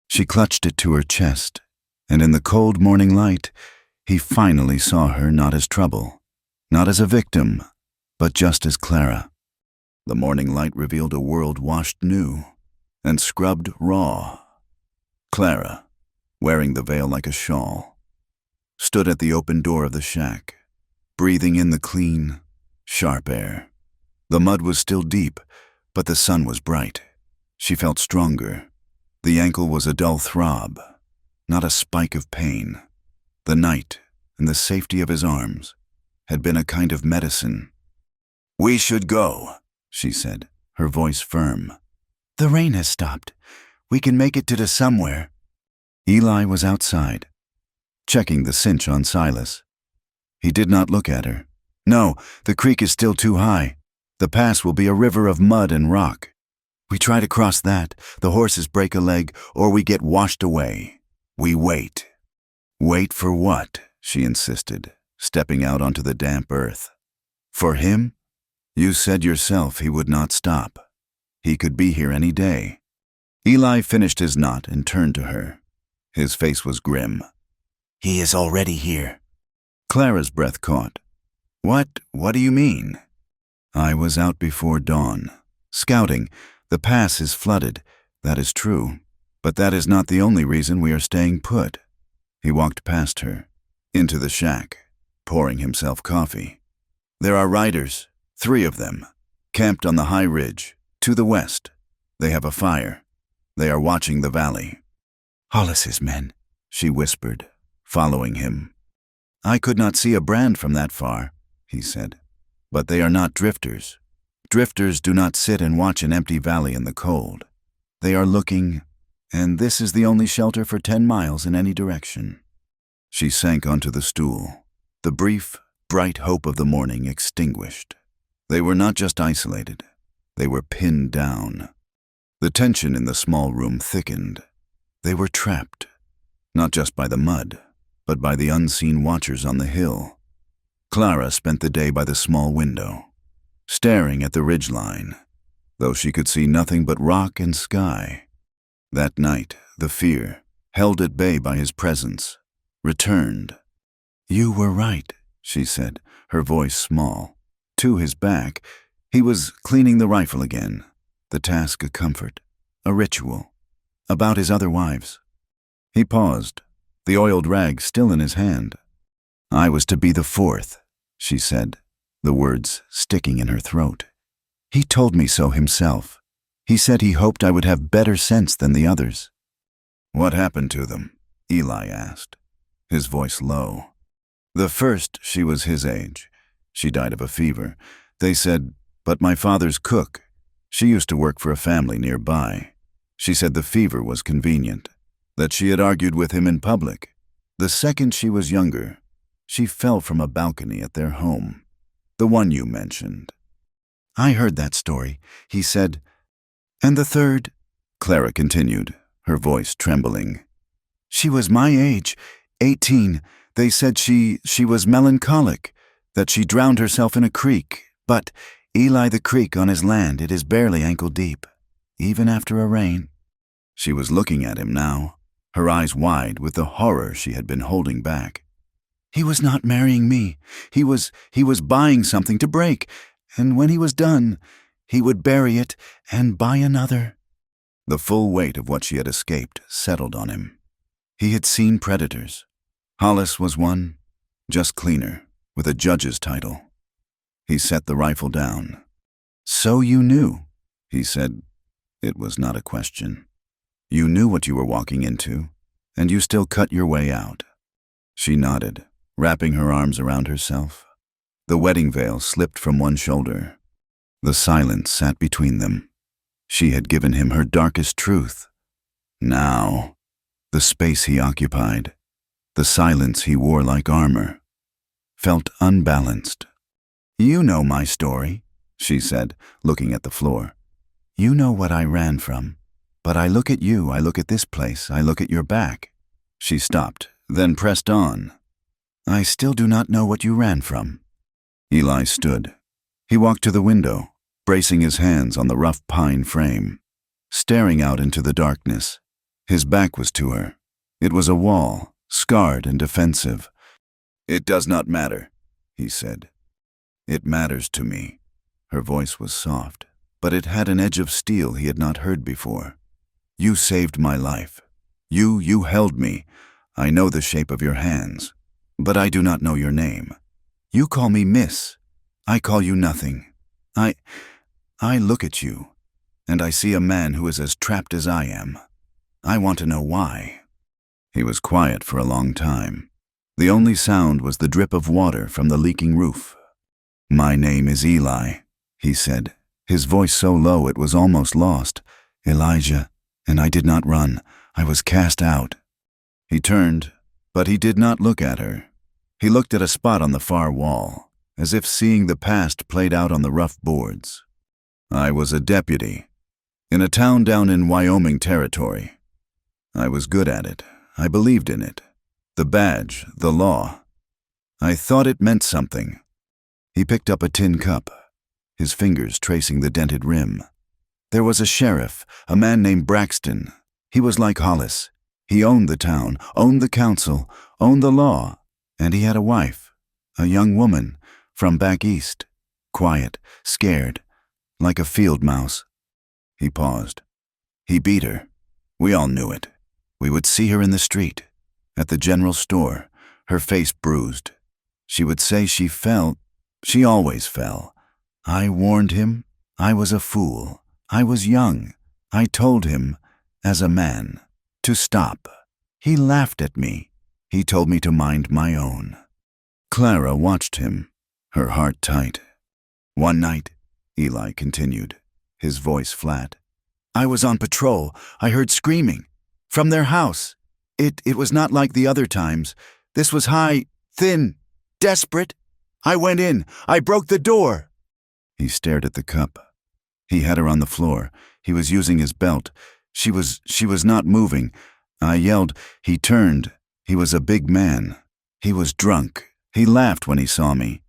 A: She clutched it to her chest, and in the cold morning light, he finally saw her not as trouble, not as a victim, but just as Clara. The morning light revealed a world washed new and scrubbed raw. Clara, wearing the veil like a shawl, stood at the open door of the shack, breathing in the clean, sharp air. The mud was still deep, but the sun was bright. She felt stronger. The ankle was a dull throb, not a spike of pain. The night and the safety of his arms had been a kind of medicine. "We should go," she said, her voice firm.
B: The rain has stopped. We can make it to somewhere."
A: Eli was outside, checking the cinch on Silas. He did not look at her. "No, the creek is still too high. The pass will be a river of mud and rock. We try to cross that, the horses break a leg, or we get washed away. We wait." "Wait for what?" she insisted, stepping out onto the damp earth. "For him? You said yourself he would not stop. He could be here any day." Eli finished his knot and turned to her. His face was grim.
B: "He is already here."
A: Clara's breath caught. What do you mean?" "I was out before dawn, scouting. The pass is flooded, that is true, but that is not the only reason we are staying put." He walked past her, into the shack, pouring himself coffee. "There are riders, 3 of them, camped on the high ridge, to the west. They have a fire. They are watching the valley."
B: "Hollis's men,"
A: she whispered, following him. "I could not see a brand from that far," he said. "But they are not drifters. Drifters do not sit and watch an empty valley in the cold. They are looking, and this is the only shelter for 10 miles in any direction." She sank onto the stool, the brief, bright hope of the morning extinguished. They were not just isolated. They were pinned down. The tension in the small room thickened. They were trapped, not just by the mud, but by the unseen watchers on the hill. Clara spent the day by the small window, staring at the ridgeline, though she could see nothing but rock and sky. That night, the fear, held at bay by his presence, returned. "You were right," she said, her voice small. To his back, he was cleaning the rifle again, the task a comfort, a ritual, about his other wives. He paused, the oiled rag still in his hand. "I was to be the 4th, she said, the words sticking in her throat. "He told me so himself. He said he hoped I would have better sense than the others." "What happened to them?" Eli asked, his voice low. "The first, she was his age. She died of a fever. They said, but my father's cook. She used to work for a family nearby. She said the fever was convenient, that she had argued with him in public. The second, she was younger. She fell from a balcony at their home, the one you mentioned." "I heard that story," he said. "And the third," Clara continued, her voice trembling. "She was my age, 18. They said she was melancholic, that she drowned herself in a creek. But, Eli, the creek on his land, it is barely ankle deep, even after a rain." She was looking at him now, her eyes wide with the horror she had been holding back. "He was not marrying me. He was buying something to break, and when he was done, he would bury it and buy another." The full weight of what she had escaped settled on him. He had seen predators. Hollis was one, just cleaner, with a judge's title. He set the rifle down. "So you knew," he said. It was not a question. "You knew what you were walking into, and you still cut your way out." She nodded, wrapping her arms around herself. The wedding veil slipped from one shoulder. The silence sat between them. She had given him her darkest truth. Now, the space he occupied, the silence he wore like armor, felt unbalanced. "You know my story," she said, looking at the floor. "You know what I ran from. But I look at you, I look at this place, I look at your back." She stopped, then pressed on. "I still do not know what you ran from." Eli stood. He walked to the window, bracing his hands on the rough pine frame, staring out into the darkness. His back was to her. It was a wall, scarred and defensive. "It does not matter," he said. "It matters to me." Her voice was soft, but it had an edge of steel he had not heard before. "You saved my life. You held me. I know the shape of your hands, but I do not know your name. You call me Miss. I call you nothing. I look at you, and I see a man who is as trapped as I am. I want to know why." He was quiet for a long time. The only sound was the drip of water from the leaking roof. "My name is Eli," he said, his voice so low it was almost lost. "Elijah, And I did not run. I was cast out. He turned, but he did not look at her. He looked at a spot on the far wall, as if seeing the past played out on the rough boards. I was a deputy, in a town down in Wyoming territory. I was good at it. I believed in it. The badge, the law. I thought it meant something. He picked up a tin cup, his fingers tracing the dented rim. There was a sheriff, a man named Braxton. He was like Hollis. He owned the town, owned the council, owned the law, and he had a wife, a young woman from back east, quiet, scared, like a field mouse. He paused. He beat her. We all knew it. We would see her in the street, at the general store, her face bruised. She would say she fell. She always fell. I warned him. I was a fool. I was young. I told him, as a man, to stop. He laughed at me. He told me to mind my own. Clara watched him, her heart tight. One night, Eli continued, his voice flat, I was on patrol. I heard screaming. From their house. It was not like the other times. This was high, thin, desperate. I went in. I broke the door. He stared at the cup. He had her on the floor. He was using his belt. She was not moving. I yelled. He turned. He was a big man. He was drunk. He laughed when he saw me,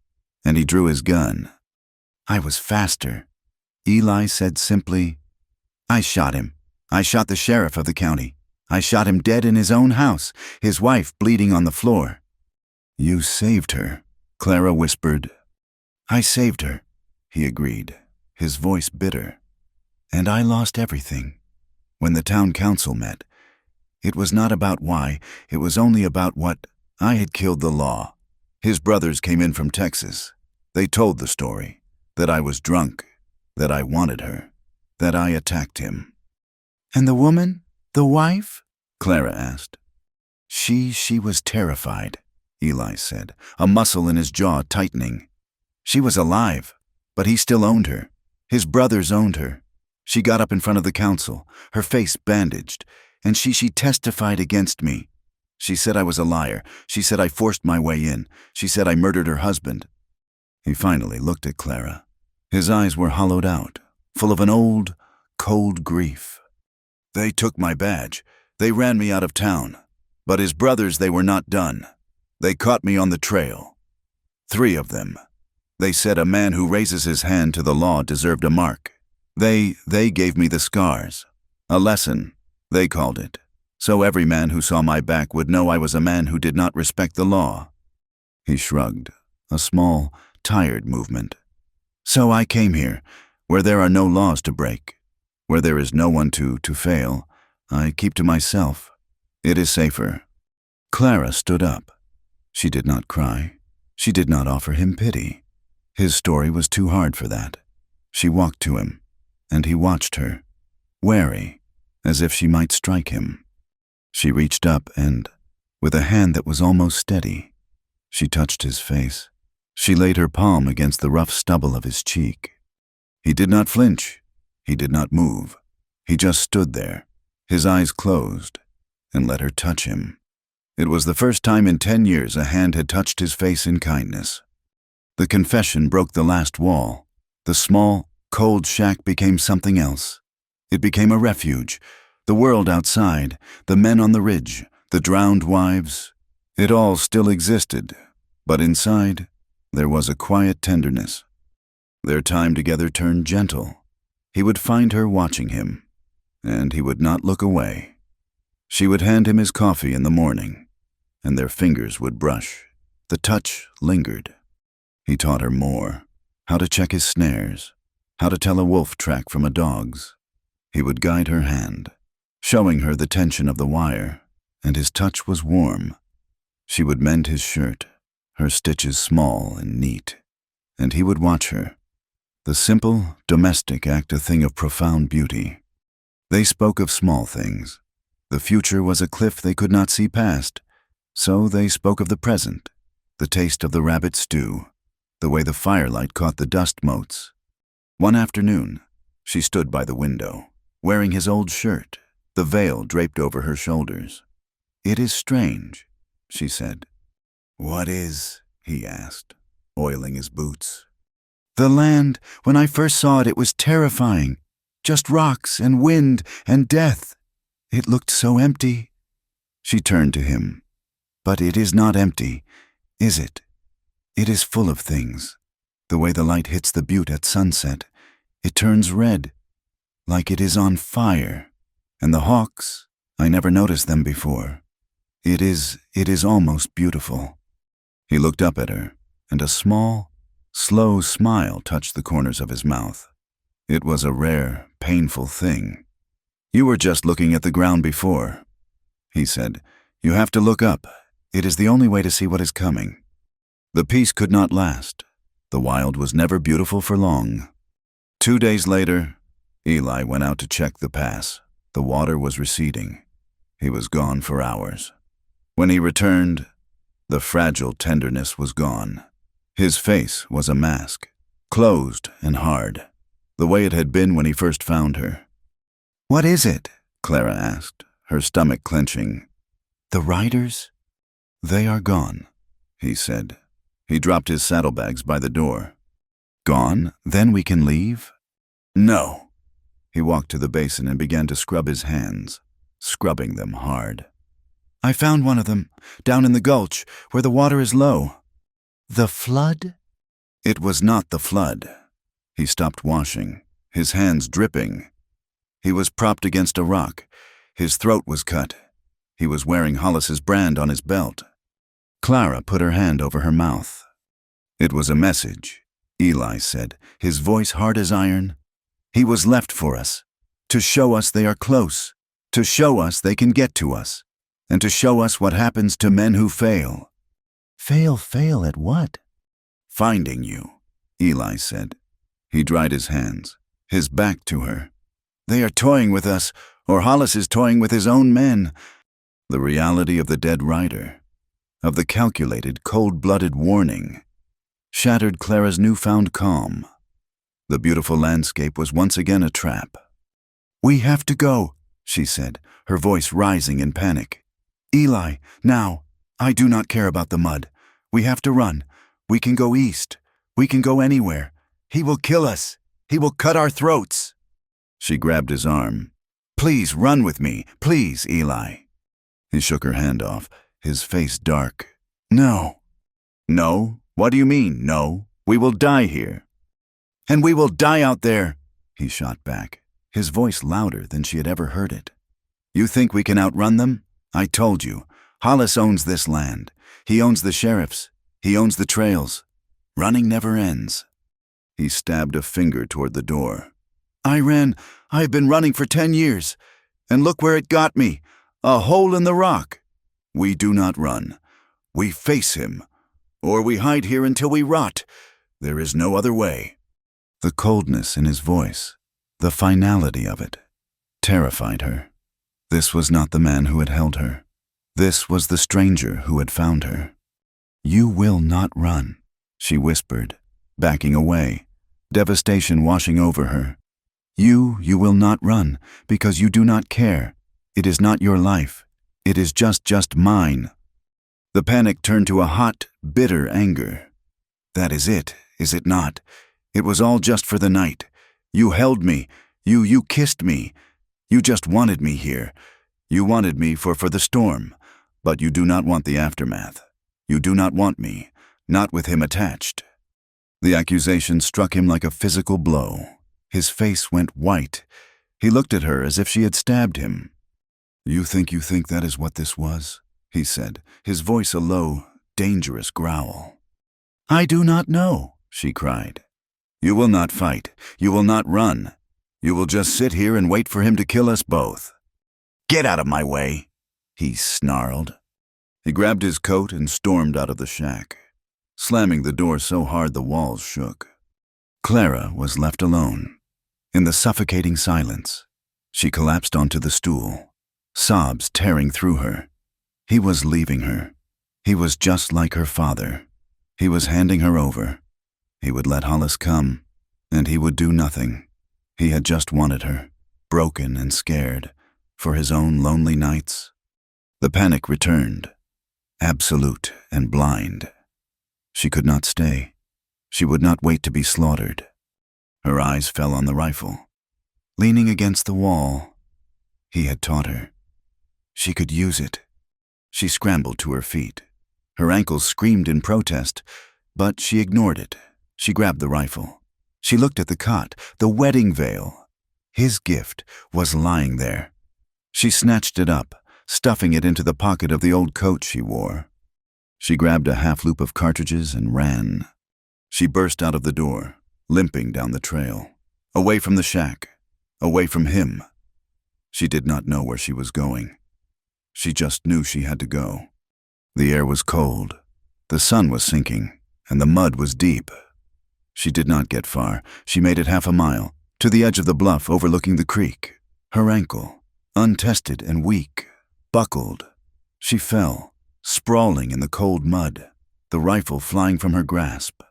A: and he drew his gun. I was faster. Eli said simply, I shot him. I shot the sheriff of the county. I shot him dead in his own house, his wife bleeding on the floor. You saved her, Clara whispered. I saved her, he agreed, his voice bitter. And I lost everything. When the town council met, it was not about why, it was only about what. I had killed the law. His brothers came in from Texas. They told the story, that I was drunk, that I wanted her, that I attacked him. And the woman? The wife? Clara asked. She was terrified, Eli said, a muscle in his jaw tightening. She was alive, but he still owned her. His brothers owned her. She got up in front of the council, her face bandaged, and she testified against me. She said I was a liar. She said I forced my way in. She said I murdered her husband. He finally looked at Clara. His eyes were hollowed out, full of an old, cold grief. They took my badge. They ran me out of town. But his brothers, they were not done. They caught me on the trail. 3 of them. They said a man who raises his hand to the law deserved a mark. They gave me the scars. A lesson, they called it. So every man who saw my back would know I was a man who did not respect the law. He shrugged, a small, tired movement. So I came here, where there are no laws to break, where there is no one to fail. I keep to myself. It is safer. Clara stood up. She did not cry. She did not offer him pity. His story was too hard for that. She walked to him, and he watched her, wary, as if she might strike him. She reached up and, with a hand that was almost steady, she touched his face. She laid her palm against the rough stubble of his cheek. He did not flinch. He did not move. He just stood there, his eyes closed, and let her touch him. It was the first time in 10 years a hand had touched his face in kindness. The confession broke the last wall. The small, cold shack became something else. It became a refuge. The world outside, the men on the ridge, the drowned wives, it all still existed, but inside, there was a quiet tenderness. Their time together turned gentle. He would find her watching him, and he would not look away. She would hand him his coffee in the morning, and their fingers would brush. The touch lingered. He taught her more, how to check his snares, how to tell a wolf track from a dog's. He would guide her hand, showing her the tension of the wire, and his touch was warm. She would mend his shirt, her stitches small and neat, and he would watch her. The simple, domestic act a thing of profound beauty. They spoke of small things. The future was a cliff they could not see past, so they spoke of the present, the taste of the rabbit stew, the way the firelight caught the dust motes. One afternoon, she stood by the window, wearing his old shirt, the veil draped over her shoulders. "It is strange," she said. "What is?" he asked, oiling his boots.
B: "The land, when I first saw it, it was terrifying. Just rocks and wind and death. It looked so empty."
A: She turned to him. "But it is not empty, is it? It is full of things. The way the light hits the butte at sunset, it turns red, like it is on fire. And the hawks, I never noticed them before. It is almost beautiful." He looked up at her, and a small, slow smile touched the corners of his mouth. It was a rare, painful thing. "You were just looking at the ground before," he said. "You have to look up. It is the only way to see what is coming." The peace could not last. The wild was never beautiful for long. 2 days later, Eli went out to check the pass. The water was receding. He was gone for hours. When he returned, the fragile tenderness was gone. His face was a mask, closed and hard, the way it had been when he first found her.
B: "What is it?"
A: Clara asked, her stomach clenching.
B: "The riders?"
A: "They are gone," he said. He dropped his saddlebags by the door. "Gone? Then we can leave?" "No." He walked to the basin and began to scrub his hands, scrubbing them hard.
B: "I found one of them, down in the gulch, where the water is low." "The flood?"
A: It was not the flood. He stopped washing, his hands dripping. He was propped against a rock. His throat was cut. He was wearing Hollis's brand on his belt. Clara put her hand over her mouth. "It was a message," Eli said, his voice hard as iron. "He was left for us, to show us they are close, to show us they can get to us, and to show us what happens to men who fail."
B: Fail at what?"
A: "Finding you," Eli said. He dried his hands, his back to her. "They are toying with us, or Hollis is toying with his own men." The reality of the dead rider, of the calculated, cold-blooded warning, shattered Clara's newfound calm. The beautiful landscape was once again a trap. "We have to go," she said, her voice rising in panic. "Eli, now, I do not care about the mud. We have to run. We can go east. We can go anywhere. He will kill us. He will cut our throats." She grabbed his arm. "Please run with me. Please, Eli." He shook her hand off, his face dark. "No." "No? What do you mean, no? We will die here." "And we will die out there," he shot back, his voice louder than she had ever heard it. "You think we can outrun them? I told you, Hollis owns this land. He owns the sheriffs. He owns the trails. Running never ends." He stabbed a finger toward the door. I have been running for 10 years, and look where it got me, a hole in the rock. We do not run. We face him, or we hide here until we rot. There is no other way." The coldness in his voice, the finality of it, terrified her. This was not the man who had held her. This was the stranger who had found her. "You will not run," she whispered, backing away, devastation washing over her. You will not run, because you do not care. It is not your life. It is just mine." The panic turned to a hot, bitter anger. "That is it not? It was all just for the night. You held me. You kissed me. You just wanted me here. You wanted me for the storm, but you do not want the aftermath. You do not want me, not with him attached." The accusation struck him like a physical blow. His face went white. He looked at her as if she had stabbed him. You think that is what this was?" he said, his voice a low, dangerous growl. "I do not know," she cried. "You will not fight. You will not run. You will just sit here and wait for him to kill us both." "Get out of my way," he snarled. He grabbed his coat and stormed out of the shack, slamming the door so hard the walls shook. Clara was left alone. In the suffocating silence, she collapsed onto the stool, sobs tearing through her. He was leaving her. He was just like her father. He was handing her over. He would let Hollis come, and he would do nothing. He had just wanted her, broken and scared, For his own lonely nights? The panic returned, absolute and blind. She could not stay. She would not wait to be slaughtered. Her eyes fell on the rifle. Leaning against the wall, he had taught her. She could use it. She scrambled to her feet. Her ankles screamed in protest, but she ignored it. She grabbed the rifle. She looked at the cot, the wedding veil. His gift was lying there. She snatched it up, stuffing it into the pocket of the old coat she wore. She grabbed a half-loop of cartridges and ran. She burst out of the door, limping down the trail, away from the shack, away from him. She did not know where she was going. She just knew she had to go. The air was cold, the sun was sinking, and the mud was deep. She did not get far. She made it half a mile, to the edge of the bluff overlooking the creek. Her ankle, untested and weak, buckled. She fell, sprawling in the cold mud, the rifle flying from her grasp.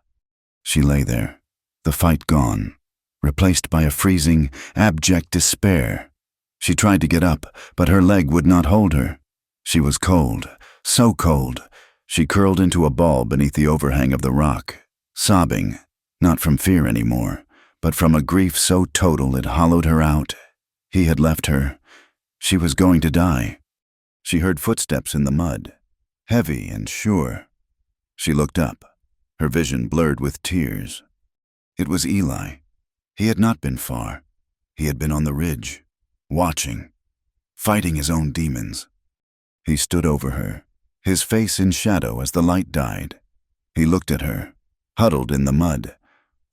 A: She lay there, the fight gone, replaced by a freezing, abject despair. She tried to get up, but her leg would not hold her. She was cold, so cold. She curled into a ball beneath the overhang of the rock, sobbing, not from fear anymore, but from a grief so total it hollowed her out. He had left her. She was going to die. She heard footsteps in the mud, heavy and sure. She looked up, her vision blurred with tears. It was Eli. He had not been far. He had been on the ridge, watching, fighting his own demons. He stood over her, his face in shadow as the light died. He looked at her, huddled in the mud,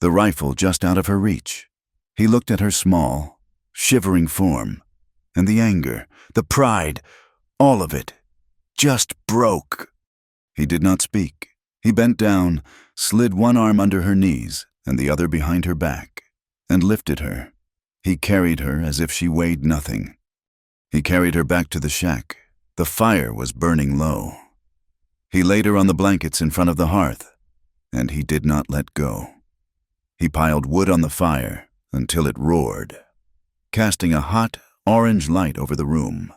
A: the rifle just out of her reach. He looked at her small, shivering form, and the anger, the pride, all of it, just broke. He did not speak. He bent down, slid one arm under her knees and the other behind her back, and lifted her. He carried her as if she weighed nothing. He carried her back to the shack. The fire was burning low. He laid her on the blankets in front of the hearth, and he did not let go. He piled wood on the fire until it roared, casting a hot, orange light over the room.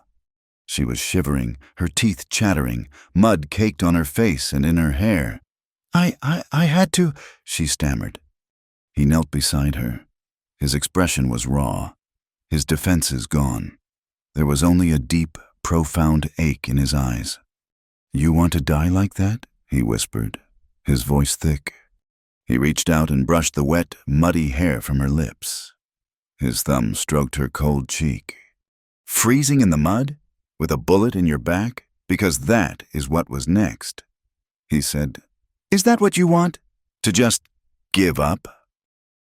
A: She was shivering, her teeth chattering, mud caked on her face and in her hair. I had to, she stammered. He knelt beside her. His expression was raw, his defenses gone. There was only a deep, profound ache in his eyes. "You want to die like that?" he whispered, his voice thick. He reached out and brushed the wet, muddy hair from her lips. His thumb stroked her cold cheek. "Freezing in the mud? With a bullet in your back? Because that is what was next." He said, "Is that what you want? To just give up?"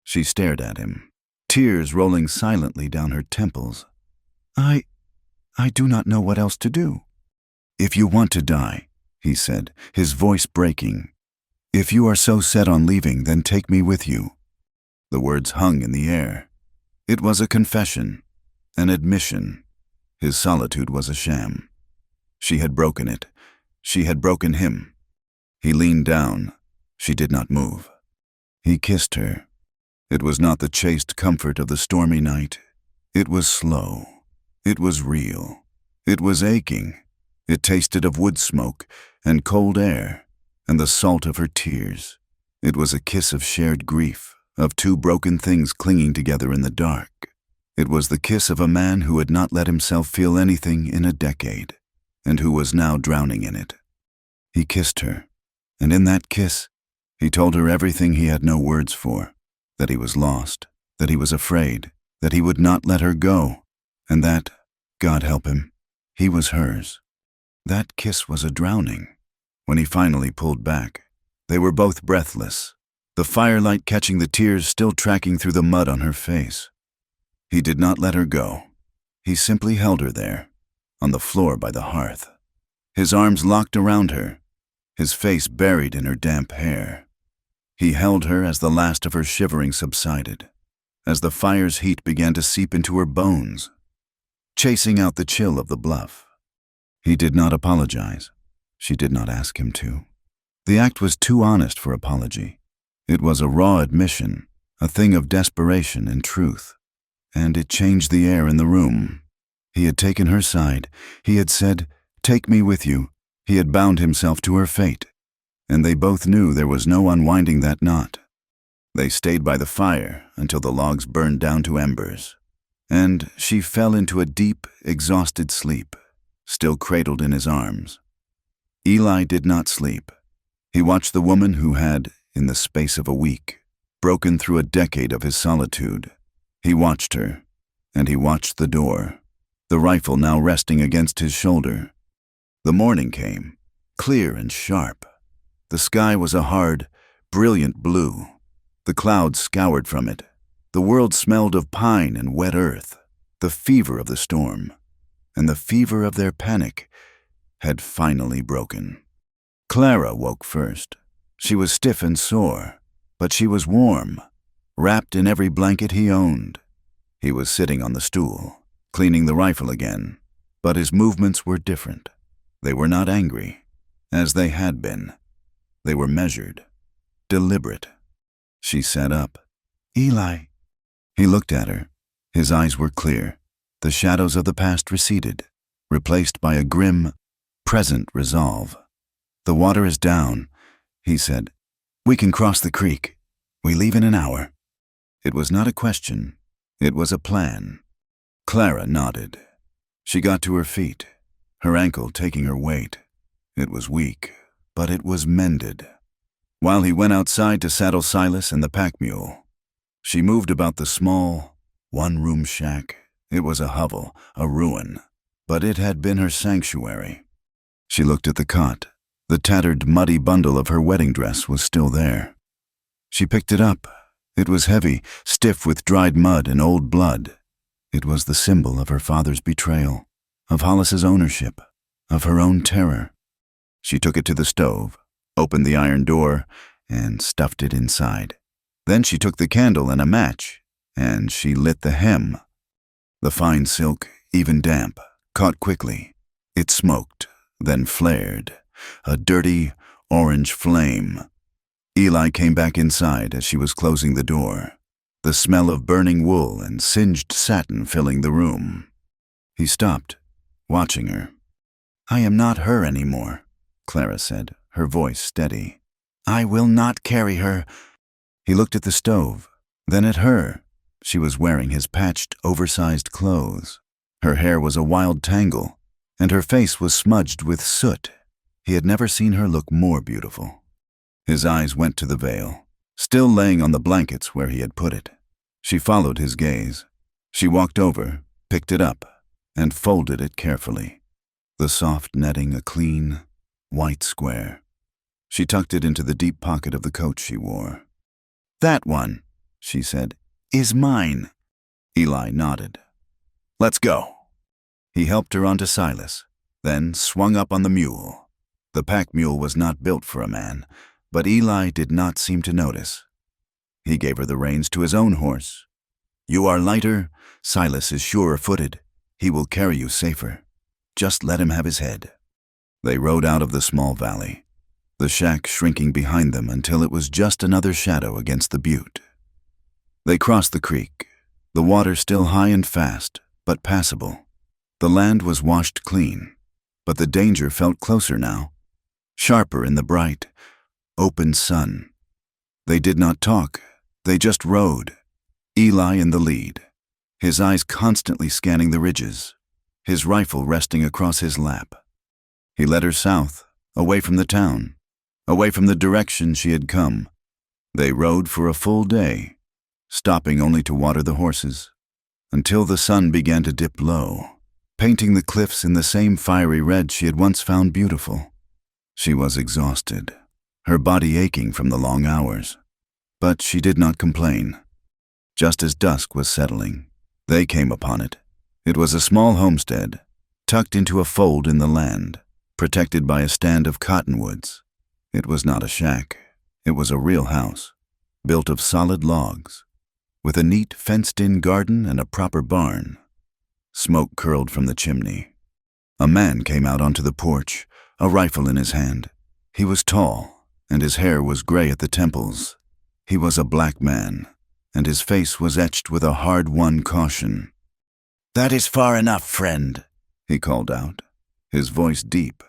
A: She stared at him, tears rolling silently down her temples. I do not know what else to do." "If you want to die," he said, his voice breaking. "If you are so set on leaving, then take me with you." The words hung in the air. It was a confession, an admission. His solitude was a sham. She had broken it. She had broken him. He leaned down. She did not move. He kissed her. It was not the chaste comfort of the stormy night. It was slow. It was real. It was aching. It tasted of wood smoke and cold air and the salt of her tears. It was a kiss of shared grief, of two broken things clinging together in the dark. It was the kiss of a man who had not let himself feel anything in a decade, and who was now drowning in it. He kissed her, and in that kiss, he told her everything he had no words for, that he was lost, that he was afraid, that he would not let her go, and that, God help him, he was hers. That kiss was a drowning. When he finally pulled back, they were both breathless, the firelight catching the tears still tracking through the mud on her face. He did not let her go. He simply held her there, on the floor by the hearth, his arms locked around her, his face buried in her damp hair. He held her as the last of her shivering subsided, as the fire's heat began to seep into her bones, chasing out the chill of the bluff. He did not apologize. She did not ask him to. The act was too honest for apology. It was a raw admission, a thing of desperation and truth, and it changed the air in the room. He had taken her side. He had said, "Take me with you." He had bound himself to her fate. And they both knew there was no unwinding that knot. They stayed by the fire until the logs burned down to embers. And she fell into a deep, exhausted sleep, still cradled in his arms. Eli did not sleep. He watched the woman who had, in the space of a week, broken through a decade of his solitude. He watched her, and he watched the door, the rifle now resting against his shoulder. The morning came, clear and sharp. The sky was a hard, brilliant blue. The clouds scoured from it. The world smelled of pine and wet earth. The fever of the storm, and the fever of their panic, had finally broken. Clara woke first. She was stiff and sore, but she was warm, wrapped in every blanket he owned. He was sitting on the stool, cleaning the rifle again, but his movements were different. They were not angry, as they had been. They were measured, deliberate. She sat up. "Eli." He looked at her. His eyes were clear. The shadows of the past receded, replaced by a grim, present resolve. "The water is down," he said. "We can cross the creek. We leave in an hour." It was not a question. It was a plan. Clara nodded. She got to her feet, her ankle taking her weight. It was weak, but it was mended. While he went outside to saddle Silas and the pack mule, she moved about the small, one-room shack. It was a hovel, a ruin, but it had been her sanctuary. She looked at the cot. The tattered, muddy bundle of her wedding dress was still there. She picked it up. It was heavy, stiff with dried mud and old blood. It was the symbol of her father's betrayal, of Hollis's ownership, of her own terror. She took it to the stove, opened the iron door, and stuffed it inside. Then she took the candle and a match, and she lit the hem. The fine silk, even damp, caught quickly. It smoked, then flared, a dirty, orange flame. Eli came back inside as she was closing the door, the smell of burning wool and singed satin filling the room. He stopped, watching her. "I am not her anymore," Clara said, her voice steady. "I will not carry her." He looked at the stove, then at her. She was wearing his patched, oversized clothes. Her hair was a wild tangle, and her face was smudged with soot. He had never seen her look more beautiful. His eyes went to the veil, still laying on the blankets where he had put it. She followed his gaze. She walked over, picked it up, and folded it carefully. The soft netting a clean, white square. She tucked it into the deep pocket of the coat she wore. "That one," she said, "is mine." Eli nodded. "Let's go." He helped her onto Silas, then swung up on the mule. The pack mule was not built for a man, but Eli did not seem to notice. He gave her the reins to his own horse. "You are lighter. Silas is surer-footed. He will carry you safer. Just let him have his head." They rode out of the small valley, the shack shrinking behind them until it was just another shadow against the butte. They crossed the creek, the water still high and fast, but passable. The land was washed clean, but the danger felt closer now, sharper in the bright, open sun. They did not talk. They just rode, Eli in the lead, his eyes constantly scanning the ridges, his rifle resting across his lap. He led her south, away from the town, away from the direction she had come. They rode for a full day, stopping only to water the horses, until the sun began to dip low, painting the cliffs in the same fiery red she had once found beautiful. She was exhausted, her body aching from the long hours, but she did not complain. Just as dusk was settling, they came upon it. It was a small homestead, tucked into a fold in the land, protected by a stand of cottonwoods. It was not a shack. It was a real house, built of solid logs, with a neat fenced-in garden and a proper barn. Smoke curled from the chimney. A man came out onto the porch, a rifle in his hand. He was tall, and his hair was gray at the temples. He was a black man, and his face was etched with a hard-won caution.
B: "That is far enough, friend,"
A: he called out, his voice deep.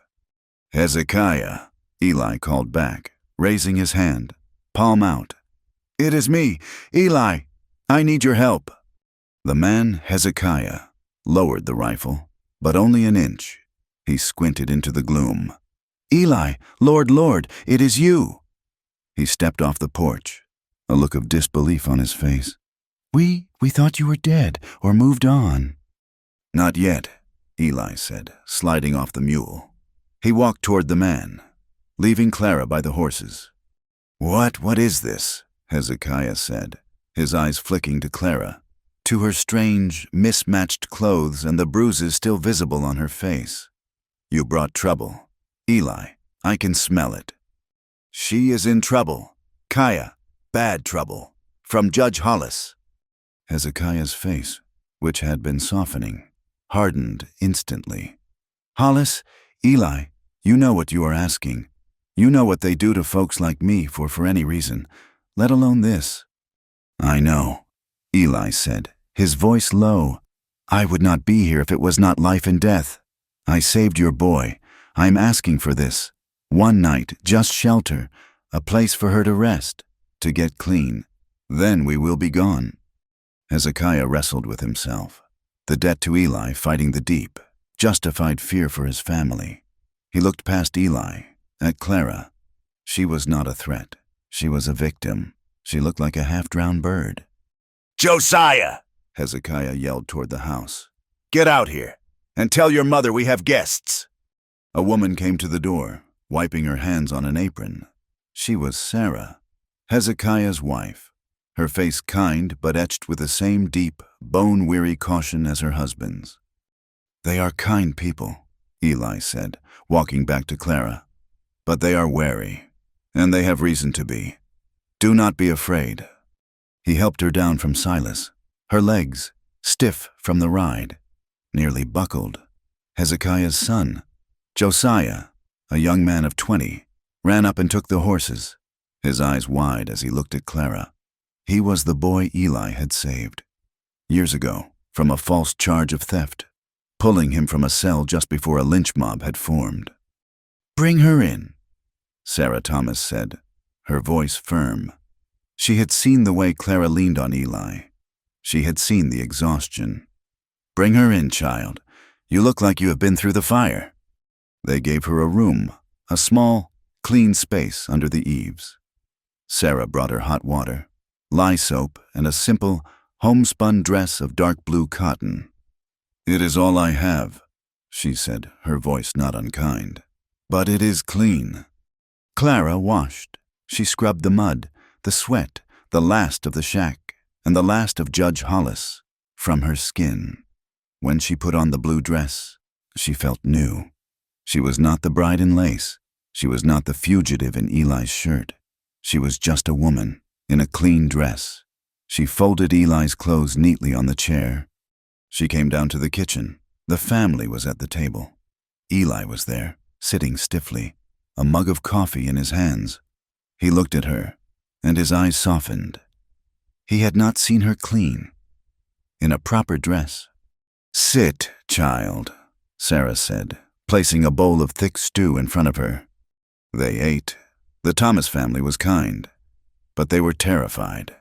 A: "Hezekiah," Eli called back, raising his hand, palm out.
B: "It is me, Eli. I need your help."
A: The man, Hezekiah, lowered the rifle, but only an inch. He squinted into the gloom.
B: "Eli, Lord, it is you."
A: He stepped off the porch, a look of disbelief on his face.
B: We thought you were dead or moved on."
A: "Not yet," Eli said, sliding off the mule. He walked toward the man, leaving Clara by the horses. What is this?" Hezekiah said, his eyes flicking to Clara, to her strange, mismatched clothes and the bruises still visible on her face. "You brought trouble. Eli, I can smell it." "She is in trouble. Kaya, bad trouble. From Judge Hollis." Hezekiah's face, which had been softening, hardened instantly.
B: "Hollis, Eli,
A: You know what you are asking. You know what they do to folks like me for any reason, let alone this." "I know," Eli said, his voice low. "I would not be here if it was not life and death. I saved your boy. I'm asking for this. One night, just shelter, a place for her to rest, to get clean. Then we will be gone." Hezekiah wrestled with himself. The debt to Eli, fighting the deep, justified fear for his family. He looked past Eli, at Clara. She was not a threat. She was a victim. She looked like a half-drowned bird.
B: "Josiah!"
A: Hezekiah yelled toward the house.
B: "Get out here, and tell your mother we have guests."
A: A woman came to the door, wiping her hands on an apron. She was Sarah, Hezekiah's wife, her face kind but etched with the same deep, bone-weary caution as her husband's. "They are kind people," Eli said, walking back to Clara. "But they are wary, and they have reason to be. Do not be afraid." He helped her down from Silas, her legs, stiff from the ride, nearly buckled. Hezekiah's son, Josiah, a young man of 20, ran up and took the horses, his eyes wide as he looked at Clara. He was the boy Eli had saved, years ago, from a false charge of theft, pulling him from a cell just before a lynch mob had formed.
B: "Bring her in,"
A: Sarah Thomas said, her voice firm. She had seen the way Clara leaned on Eli. She had seen the exhaustion. "Bring her in, child. You look like you have been through the fire." They gave her a room, a small, clean space under the eaves. Sarah brought her hot water, lye soap, and a simple, homespun dress of dark blue cotton. "It is all I have," she said, her voice not unkind. "But it is clean." Clara washed. She scrubbed the mud, the sweat, the last of the shack, and the last of Judge Hollis, from her skin. When she put on the blue dress, she felt new. She was not the bride in lace. She was not the fugitive in Eli's shirt. She was just a woman, in a clean dress. She folded Eli's clothes neatly on the chair. She came down to the kitchen. The family was at the table. Eli was there, sitting stiffly, a mug of coffee in his hands. He looked at her, and his eyes softened. He had not seen her clean, in a proper dress. "Sit, child," Sarah said, placing a bowl of thick stew in front of her. They ate. The Thomas family was kind, but they were terrified.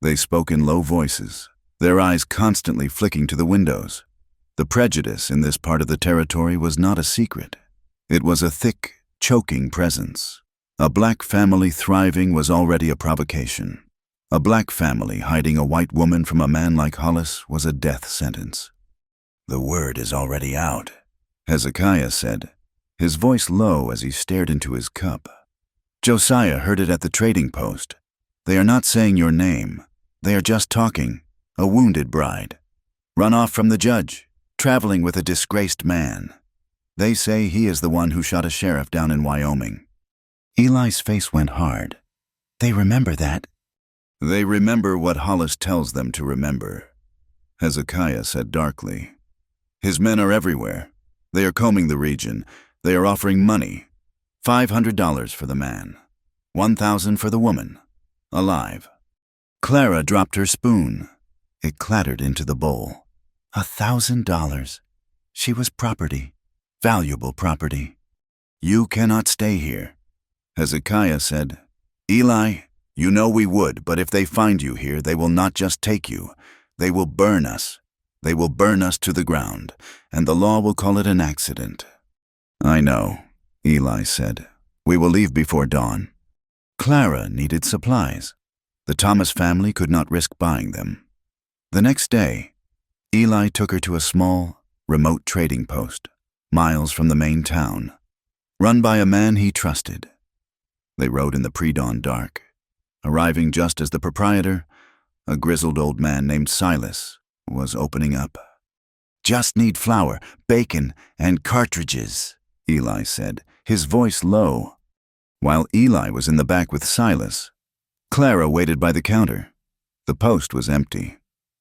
A: They spoke in low voices, their eyes constantly flicking to the windows. The prejudice in this part of the territory was not a secret. It was a thick, choking presence. A black family thriving was already a provocation. A black family hiding a white woman from a man like Hollis was a death sentence. "The word is already out," Hezekiah said, his voice low as he stared into his cup. "Josiah heard it at the trading post. They are not saying your name. They are just talking. A wounded bride. Run off from the judge, traveling with a disgraced man. They say he is the one who shot a sheriff down in Wyoming." Eli's face went hard.
B: "They remember that."
A: "They remember what Hollis tells them to remember," Hezekiah said darkly. "His men are everywhere. They are combing the region. They are offering money. $500 for the man. $1,000 for the woman. Alive." Clara dropped her spoon. It clattered into the bowl.
B: $1,000. She was property, valuable property.
A: You cannot stay here. Hezekiah said, Eli, you know we would, but if they find you here, they will not just take you. They will burn us. They will burn us to the ground, and the law will call it an accident. I know, Eli said. We will leave before dawn. Clara needed supplies. The Thomas family could not risk buying them. The next day, Eli took her to a small, remote trading post, miles from the main town, run by a man he trusted. They rode in the pre-dawn dark, arriving just as the proprietor, a grizzled old man named Silas, was opening up.
B: Just need flour, bacon, and cartridges,
A: Eli said, his voice low. While Eli was in the back with Silas, Clara waited by the counter. The post was empty,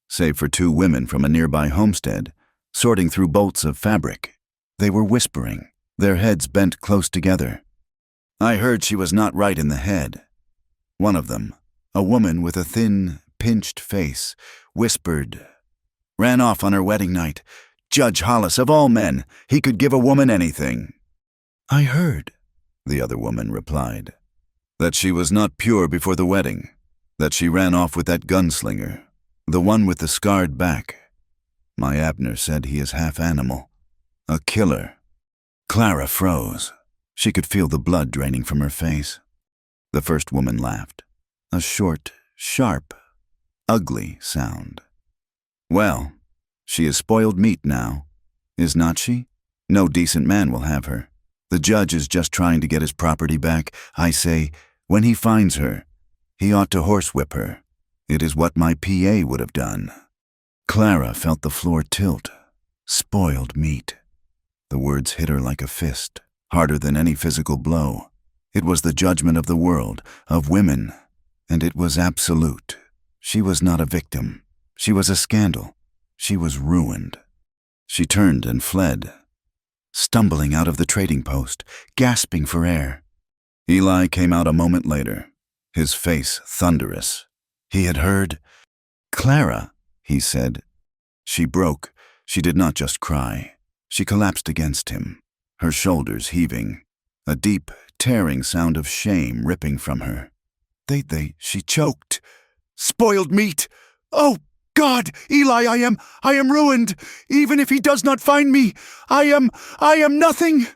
A: save for 2 women from a nearby homestead, sorting through bolts of fabric. They were whispering, their heads bent close together. I heard she was not right in the head. One of them, a woman with a thin, pinched face, whispered, ran off on her wedding night. Judge Hollis, of all men, he could give a woman anything.
B: I heard,
A: the other woman replied, that she was not pure before the wedding, that she ran off with that gunslinger, the one with the scarred back. My Abner said he is half animal, a killer. Clara froze. She could feel the blood draining from her face. The first woman laughed, a short, sharp, ugly sound. Well, she is spoiled meat now, is not she? No decent man will have her. The judge is just trying to get his property back. I say, when he finds her, he ought to horsewhip her. It is what my PA would have done. Clara felt the floor tilt. Spoiled meat. The words hit her like a fist, harder than any physical blow. It was the judgment of the world, of women, and it was absolute. She was not a victim. She was a scandal. She was ruined. She turned and fled, stumbling out of the trading post, gasping for air. Eli came out a moment later, his face thunderous. He had heard. Clara, he said. She broke. She did not just cry. She collapsed against him, her shoulders heaving, a deep, tearing sound of shame ripping from her. She choked. Spoiled meat! Oh, God, Eli, I am ruined. Even if he does not find me, I am nothing.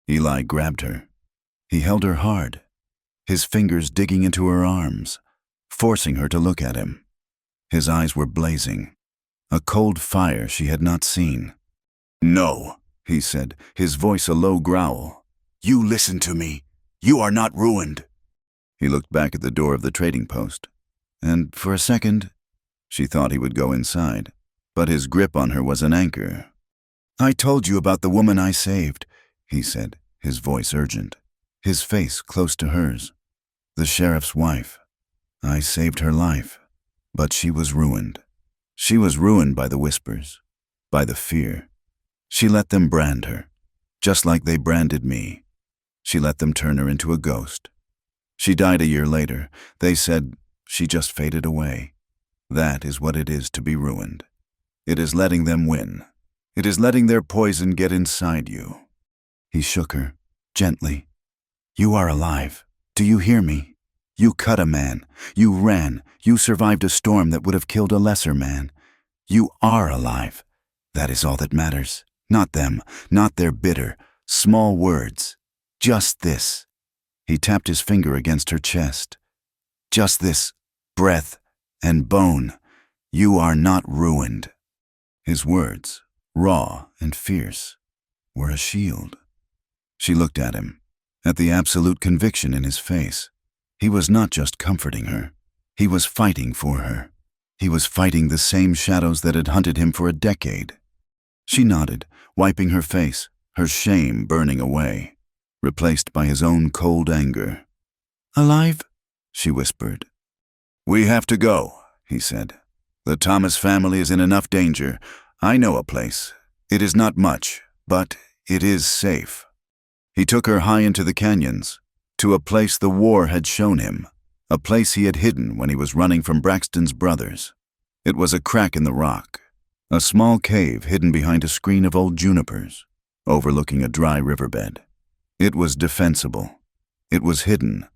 A: Eli grabbed her. He held her hard, his fingers digging into her arms, forcing her to look at him. His eyes were blazing, a cold fire she had not seen. No, he said, his voice a low growl. You listen to me. You are not ruined. He looked back at the door of the trading post, and for a second, she thought he would go inside, but his grip on her was an anchor. I told you about the woman I saved, he said, his voice urgent, his face close to hers. The sheriff's wife. I saved her life, but she was ruined. She was ruined by the whispers, by the fear. She let them brand her, just like they branded me. She let them turn her into a ghost. She died a year later. They said she just faded away. That is what it is to be ruined. It is letting them win. It is letting their poison get inside you. He shook her, gently. You are alive. Do you hear me? You cut a man. You ran. You survived a storm that would have killed a lesser man. You are alive. That is all that matters. Not them, not their bitter, small words. Just this. He tapped his finger against her chest. Just this, breath and bone. You are not ruined. His words, raw and fierce, were a shield. She looked at him, at the absolute conviction in his face. He was not just comforting her. He was fighting for her. He was fighting the same shadows that had hunted him for a decade. She nodded, wiping her face, her shame burning away, replaced by his own cold anger. Alive? She whispered. We have to go, he said. The Thomas family is in enough danger. I know a place. It is not much, but it is safe. He took her high into the canyons, to a place the war had shown him, a place he had hidden when he was running from Braxton's brothers. It was a crack in the rock, A small cave hidden behind a screen of old junipers, overlooking a dry riverbed. It was defensible. It was hidden.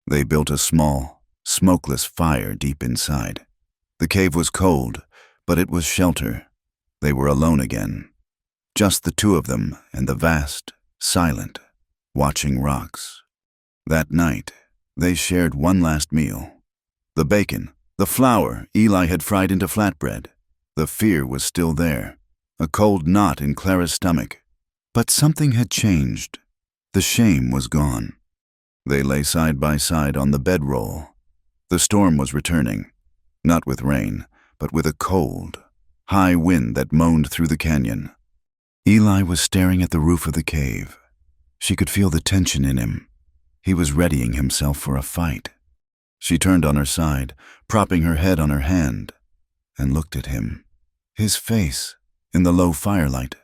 A: They built a small, smokeless fire deep inside. The cave was cold, but it was shelter. They were alone again. Just the two of them and the vast, silent, watching rocks. That night, they shared one last meal. The bacon, the flour Eli had fried into flatbread. The fear was still there, a cold knot in Clara's stomach. But something had changed. The shame was gone. They lay side by side on the bedroll. The storm was returning, not with rain, but with a cold, high wind that moaned through the canyon. Eli was staring at the roof of the cave. She could feel the tension in him. He was readying himself for a fight. She turned on her side, propping her head on her hand, and looked at him. His face, in the low firelight,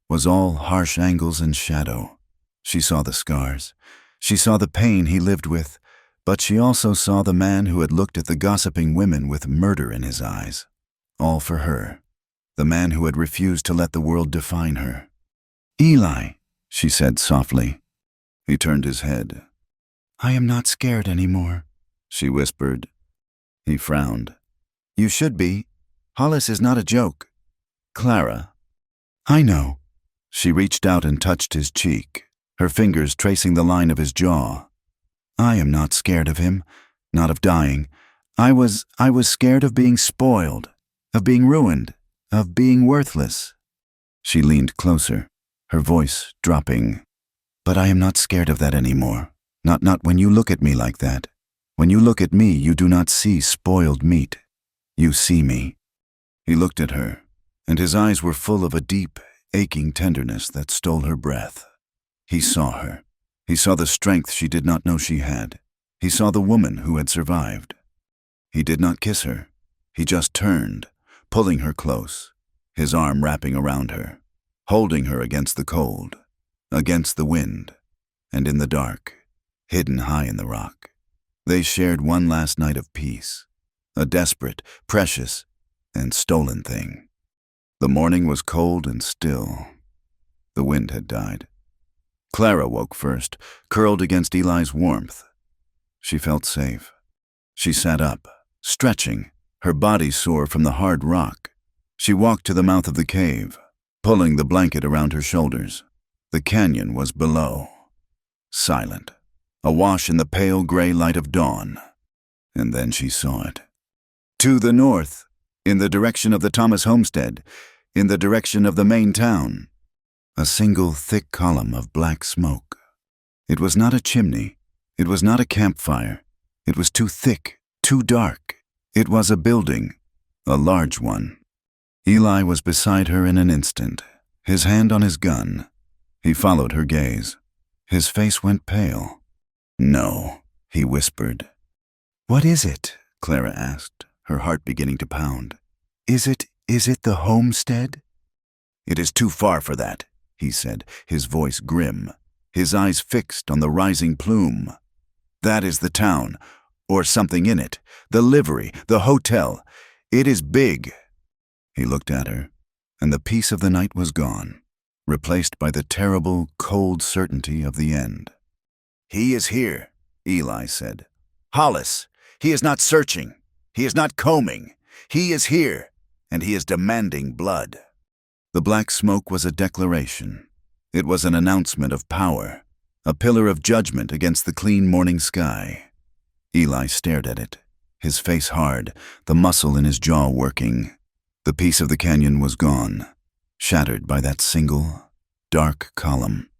A: was all harsh angles and shadow. She saw the scars. She saw the pain he lived with, but she also saw the man who had looked at the gossiping women with murder in his eyes. All for her. The man who had refused to let the world define her. "Eli," she said softly. He turned his head. "I am not scared anymore," she whispered. He frowned. "You should be. Hollis is not a joke." "Clara." "I know." She reached out and touched his cheek, her fingers tracing the line of his jaw. "I am not scared of him, not of dying. I was scared of being spoiled, of being ruined, of being worthless." She leaned closer, her voice dropping. "But I am not scared of that anymore. Not when you look at me like that. When you look at me, you do not see spoiled meat. You see me." He looked at her, and his eyes were full of a deep, aching tenderness that stole her breath. He saw her. He saw the strength she did not know she had. He saw the woman who had survived. He did not kiss her. He just turned, pulling her close, his arm wrapping around her, holding her against the cold, against the wind, and in the dark, hidden high in the rock. They shared one last night of peace, a desperate, precious, and stolen thing. The morning was cold and still. The wind had died. Clara woke first, curled against Eli's warmth. She felt safe. She sat up, stretching, her body sore from the hard rock. She walked to the mouth of the cave, pulling the blanket around her shoulders. The canyon was below, silent, awash in the pale gray light of dawn. And then she saw it. To the north, in the direction of the Thomas homestead, in the direction of the main town. A single thick column of black smoke. It was not a chimney. It was not a campfire. It was too thick, too dark. It was a building, a large one. Eli was beside her in an instant, his hand on his gun. He followed her gaze. His face went pale. "No," he whispered. "What is it?" Clara asked, her heart beginning to pound. Is it the homestead?" "It is too far for that," he said, his voice grim, his eyes fixed on the rising plume. "That is the town, or something in it, the livery, the hotel. It is big." He looked at her, and the peace of the night was gone, replaced by the terrible, cold certainty of the end. "He is here," Eli said. "Hollis. He is not searching. He is not combing. He is here, and he is demanding blood." The black smoke was a declaration. It was an announcement of power, a pillar of judgment against the clean morning sky. Eli stared at it, his face hard, the muscle in his jaw working. The peace of the canyon was gone, shattered by that single, dark column.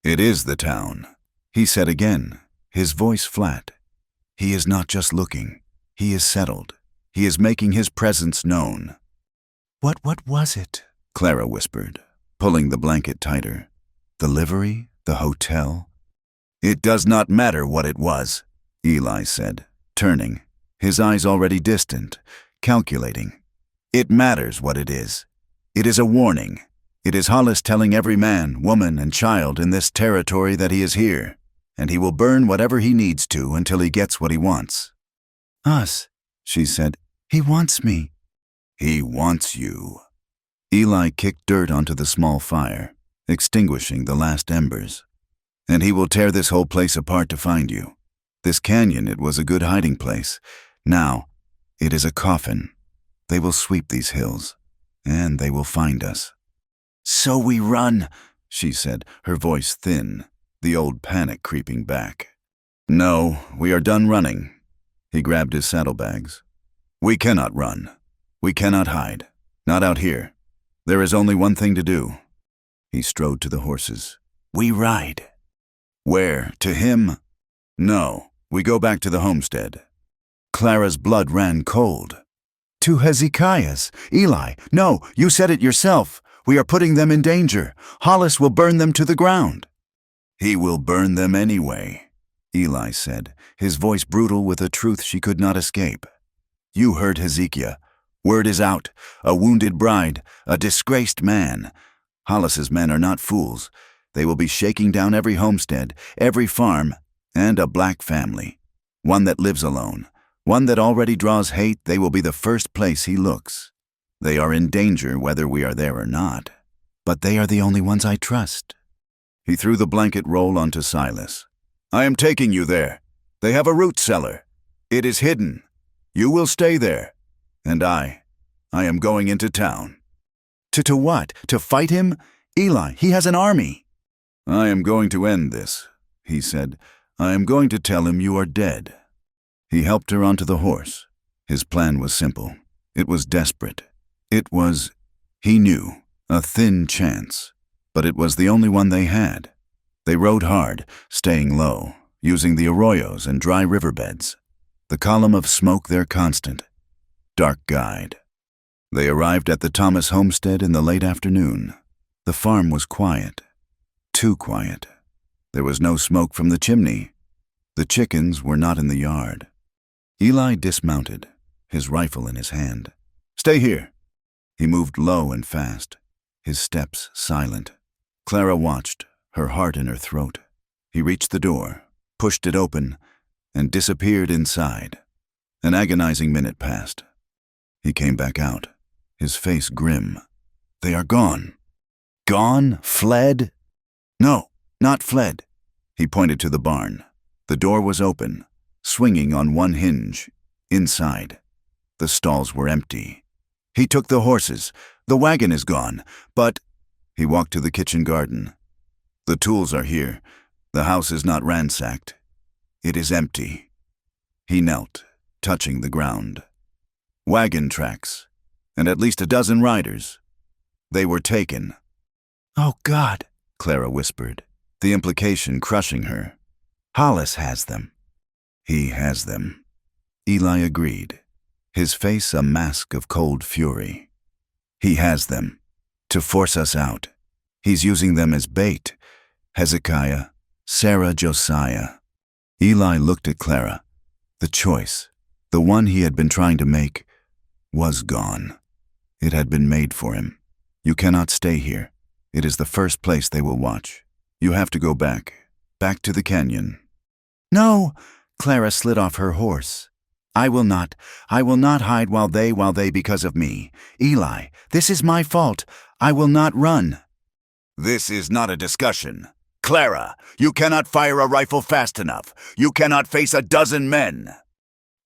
A: "It is the town," he said again, his voice flat. "He is not just looking. He is settled. He is making his presence known." What was it?" Clara whispered, pulling the blanket tighter. "The livery? The hotel?" "It does not matter what it was," Eli said, turning, his eyes already distant, calculating. "It matters what it is. It is a warning. It is Hollis telling every man, woman, and child in this territory that he is here, and he will burn whatever he needs to until he gets what he wants." "Us," she said. "He wants me." "He wants you," Eli kicked dirt onto the small fire, extinguishing the last embers. "And he will tear this whole place apart to find you. This canyon, it was a good hiding place. Now, it is a coffin. They will sweep these hills, and they will find us."
B: "So we run,"
A: she said, her voice thin, the old panic creeping back. "No, we are done running." He grabbed his saddlebags. "We cannot run. We cannot hide. Not out here. There is only one thing to do." He strode to the horses.
B: "We ride."
A: "Where? To him?" "No, we go back to the homestead." Clara's blood ran cold.
B: "To Hezekiah's. Eli, no, you said it yourself. We are putting them in danger. Hollis will burn them to the ground."
A: "He will burn them anyway," Eli said, his voice brutal with a truth she could not escape. "You heard Hezekiah. Word is out. A wounded bride, a disgraced man. Hollis's men are not fools. They will be shaking down every homestead, every farm, and a black family. One that lives alone, one that already draws hate. They will be the first place he looks. They are in danger whether we are there or not.
B: But they are the only ones I trust."
A: He threw the blanket roll onto Silas. "I am taking you there. They have a root cellar. It is hidden. You will stay there. And I am going into town."
B: To what? To fight him? Eli, he has an army."
A: "I am going to end this," he said. "I am going to tell him you are dead." He helped her onto the horse. His plan was simple. It was desperate. It was, he knew, a thin chance. But it was the only one they had. They rode hard, staying low, using the arroyos and dry riverbeds. The column of smoke their constant. Dark guide. They arrived at the Thomas homestead in the late afternoon. The farm was quiet. Too quiet. There was no smoke from the chimney. The chickens were not in the yard. Eli dismounted, his rifle in his hand. "Stay here." He moved low and fast, his steps silent. Clara watched, her heart in her throat. He reached the door, pushed it open, and disappeared inside. An agonizing minute passed. He came back out, his face grim. "They are gone."
B: "Gone? Fled?"
A: "No, not fled." He pointed to the barn. The door was open, swinging on one hinge. Inside, the stalls were empty. "He took the horses. The wagon is gone, but—" He walked to the kitchen garden. "The tools are here. The house is not ransacked. It is empty." He knelt, touching the ground. Wagon tracks, and at least a dozen riders. They were taken.
B: "Oh, God,"
A: Clara whispered, the implication crushing her.
B: "Hollis has them."
A: "He has them." Eli agreed, his face a mask of cold fury. "He has them. To force us out. He's using them as bait. Hezekiah, Sarah, Josiah." Eli looked at Clara. The choice, the one he had been trying to make, was gone. It had been made for him. "You cannot stay here. It is the first place they will watch. You have to go back to the canyon."
B: "No," Clara slid off her horse. I will not hide while they because of me. Eli, this is my fault. I will not run."
A: "This is not a discussion. Clara, you cannot fire a rifle fast enough. You cannot face a dozen men."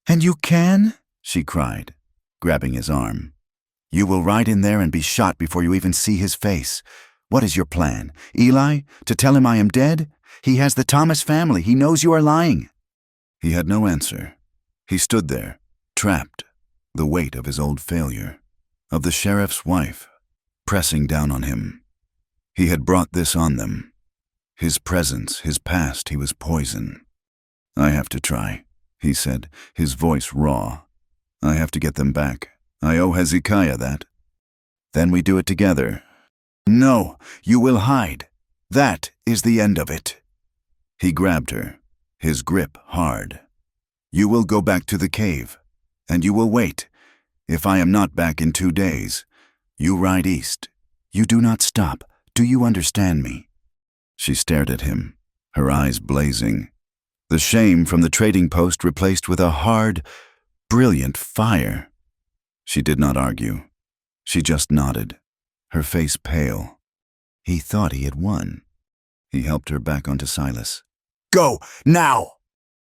B: "And you can?"
A: she cried, grabbing his arm. "You will ride in there and be shot before you even see his face. What is your plan? Eli, to tell him I am dead? He has the Thomas family. He knows you are lying." He had no answer. He stood there, trapped, the weight of his old failure, of the sheriff's wife, pressing down on him. He had brought this on them. His presence, his past, he was poison. "I have to try," he said, his voice raw. "I have to get them back. I owe Hezekiah that. Then we do it together." "No, you will hide. That is the end of it." He grabbed her, his grip hard. "You will go back to the cave, and you will wait. If I am not back in 2 days, you ride east. You do not stop. Do you understand me?" She stared at him, her eyes blazing. The shame from the trading post replaced with a hard, brilliant fire. She did not argue. She just nodded. her face pale. He thought he had won. He helped her back onto Silas.
B: Go, now!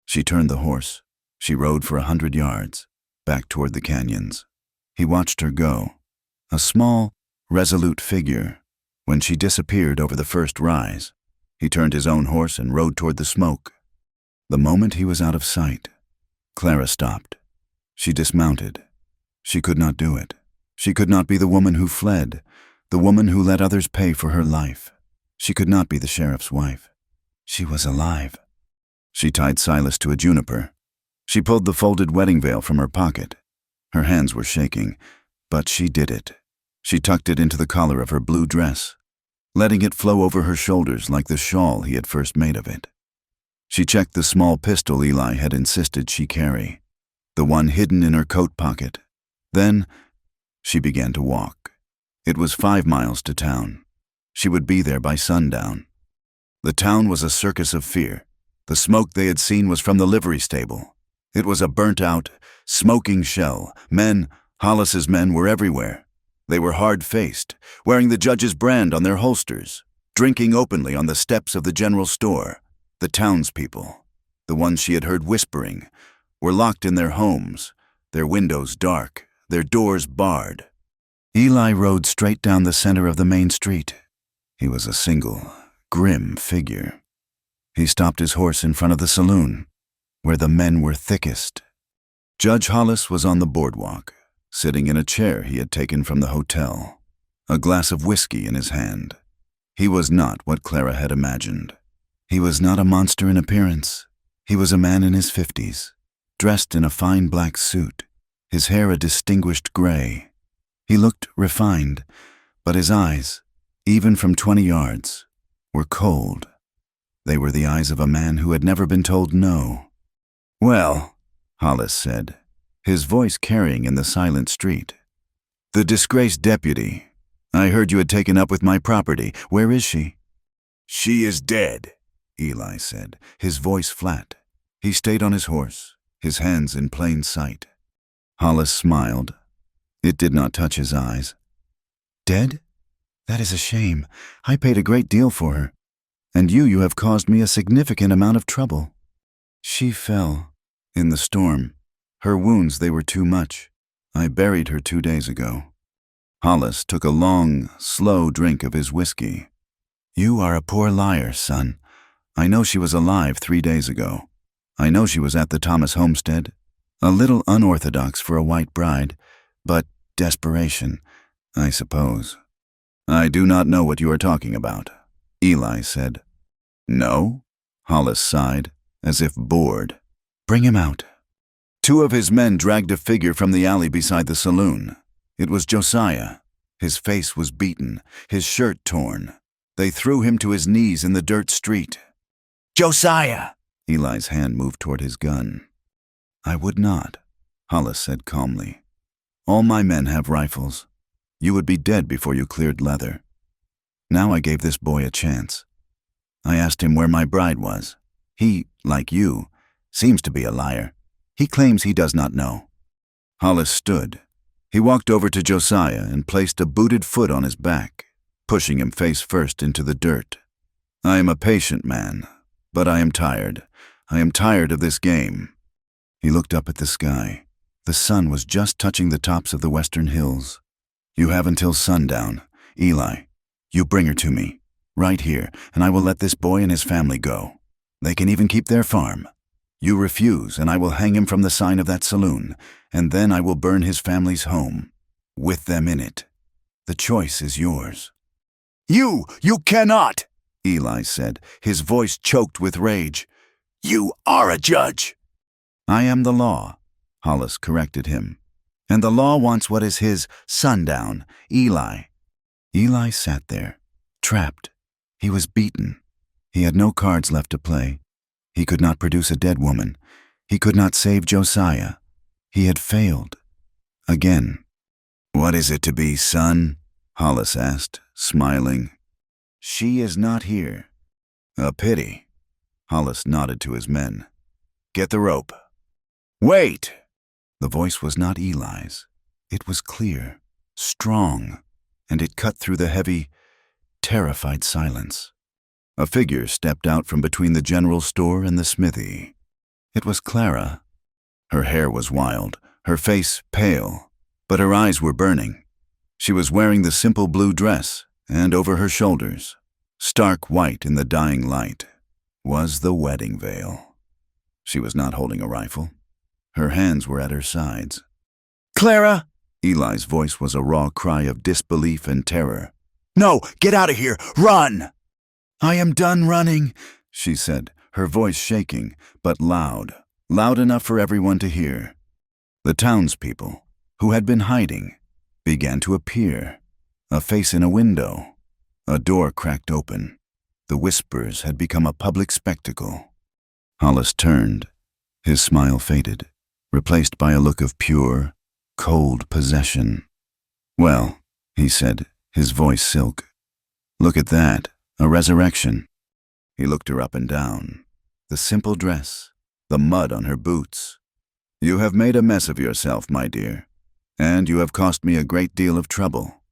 A: She turned the horse. She rode for 100 yards, back toward the canyons. He watched her go, a small, resolute figure. When she disappeared over the first rise, he turned his own horse and rode toward the smoke. The moment he was out of sight, Clara stopped. She dismounted. She could not do it. She could not be the woman who fled, the woman who let others pay for her life. She could not be the sheriff's wife. She was alive. She tied Silas to a juniper. She pulled the folded wedding veil from her pocket. Her hands were shaking, but she did it. She tucked it into the collar of her blue dress, letting it flow over her shoulders like the shawl he had first made of it. She checked the small pistol Eli had insisted she carry, the one hidden in her coat pocket. Then she began to walk. It was 5 miles to town. She would be there by sundown. The town was a circus of fear. The smoke they had seen was from the livery stable. It was a burnt-out, smoking shell. Men, Hollis's men, were everywhere. They were hard-faced, wearing the judge's brand on their holsters, drinking openly on the steps of the general store. The townspeople, the ones she had heard whispering, were locked in their homes, their windows dark, their doors barred. Eli rode straight down the center of the main street. He was a single, grim figure. He stopped his horse in front of the saloon, where the men were thickest. Judge Hollis was on the boardwalk, sitting in a chair he had taken from the hotel, a glass of whiskey in his hand. He was not what Clara had imagined. He was not a monster in appearance. He was a man in his 50s, dressed in a fine black suit, his hair a distinguished gray. He looked refined, but his eyes, even from 20 yards, were cold. They were the eyes of a man who had never been told no. "Well," Hollis said, his voice carrying in the silent street. "The disgraced deputy. I heard you had taken up with my property. Where is she?"
B: "She is dead,"
A: Eli said, his voice flat. He stayed on his horse, his hands in plain sight. Hollis smiled. It did not touch his eyes. "Dead? That is a shame. I paid a great deal for her. And you have caused me a significant amount of trouble." "She fell. In the storm. Her wounds, they were too much. I buried her 2 days ago." Hollis took a long, slow drink of his whiskey. "You are a poor liar, son. I know she was alive 3 days ago. I know she was at the Thomas homestead. A little unorthodox for a white bride, but desperation, I suppose." "I do not know what you are talking about," Eli said. "No?" Hollis sighed, as if bored. "Bring him out." 2 of his men dragged a figure from the alley beside the saloon. It was Josiah. His face was beaten, his shirt torn. They threw him to his knees in the dirt street.
B: "Josiah!"
A: Eli's hand moved toward his gun. "I would not," Hollis said calmly. "All my men have rifles. You would be dead before you cleared leather. Now I gave this boy a chance. I asked him where my bride was. He, like you, seems to be a liar. He claims he does not know." Hollis stood. He walked over to Josiah and placed a booted foot on his back, pushing him face first into the dirt. "I am a patient man, but I am tired. I am tired of this game." He looked up at the sky. The sun was just touching the tops of the western hills. "You have until sundown. Eli, you bring her to me, right here, and I will let this boy and his family go. They can even keep their farm. You refuse, and I will hang him from the sign of that saloon, and then I will burn his family's home, with them in it. The choice is yours."
B: You cannot,"
A: Eli said, his voice choked with rage.
B: "You are a judge."
A: "I am the law," Hollis corrected him. "And the law wants what is his sundown, Eli." Eli sat there, trapped. He was beaten. He had no cards left to play. He could not produce a dead woman. He could not save Josiah. He had failed. Again. "What is it to be, son?" Hollis asked, smiling. "She is not here." "A pity." Hollis nodded to his men. "Get the rope." "Wait!" The voice was not Eli's. It was clear, strong. and it cut through the heavy, terrified silence. A figure stepped out from between the general store and the smithy. It was Clara. Her hair was wild, her face pale, but her eyes were burning. She was wearing the simple blue dress, and over her shoulders, stark white in the dying light, was the wedding veil. She was not holding a rifle. Her hands were at her sides.
B: "Clara!"
A: Eli's voice was a raw cry of disbelief and terror.
B: "No, get out of here! Run!"
A: "I am done running," she said, her voice shaking, but loud enough for everyone to hear. The townspeople, who had been hiding, began to appear. A face in a window. A door cracked open. The whispers had become a public spectacle. Hollis turned. His smile faded, replaced by a look of pure, cold possession. "Well," he said, his voice silk. "Look at that, a resurrection." He looked her up and down. The simple dress, the mud on her boots. "You have made a mess of yourself, my dear, and you have cost me a great deal of trouble."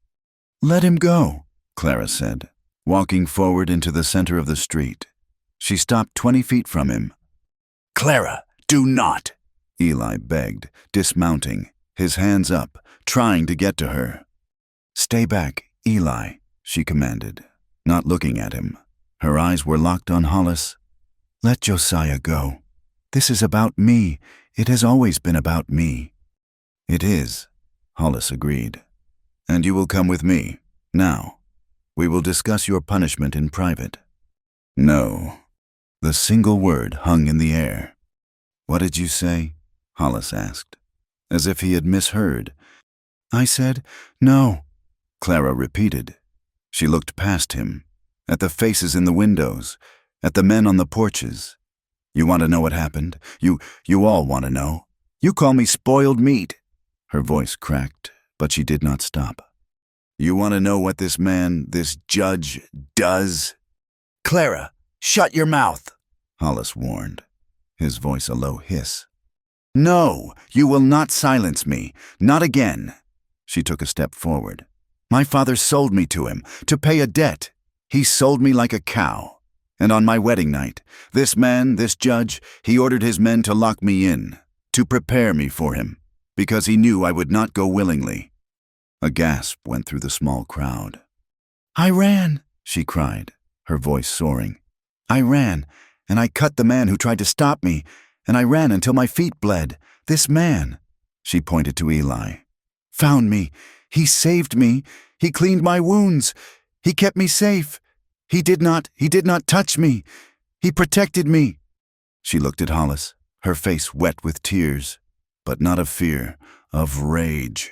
A: "Let him go," Clara said, walking forward into the center of the street. She stopped 20 feet from him.
B: "Clara, do not!"
A: Eli begged, dismounting, his hands up, trying to get to her. "Stay back, Eli," she commanded, not looking at him. Her eyes were locked on Hollis. "Let Josiah go. This is about me. It has always been about me." "It is," Hollis agreed. "And you will come with me, now. We will discuss your punishment in private." "No." The single word hung in the air. "What did you say?" Hollis asked, as if he had misheard. "I said, no," Clara repeated. She looked past him, at the faces in the windows, at the men on the porches. "You want to know what happened? You all want to know. You call me spoiled meat." Her voice cracked, but she did not stop. "You want to know what this man, this judge, does?"
B: "Clara, shut your mouth,"
A: Hollis warned, his voice a low hiss. "No, you will not silence me. Not again." She took a step forward. "My father sold me to him, to pay a debt. He sold me like a cow. And on my wedding night, this man, this judge, he ordered his men to lock me in, to prepare me for him, because he knew I would not go willingly." A gasp went through the small crowd. "I ran," she cried, her voice soaring. "I ran, and I cut the man who tried to stop me, and I ran until my feet bled. This man," she pointed to Eli, "found me. He saved me. He cleaned my wounds. He kept me safe. He did not touch me. He protected me." She looked at Hollis, her face wet with tears, but not of fear, of rage.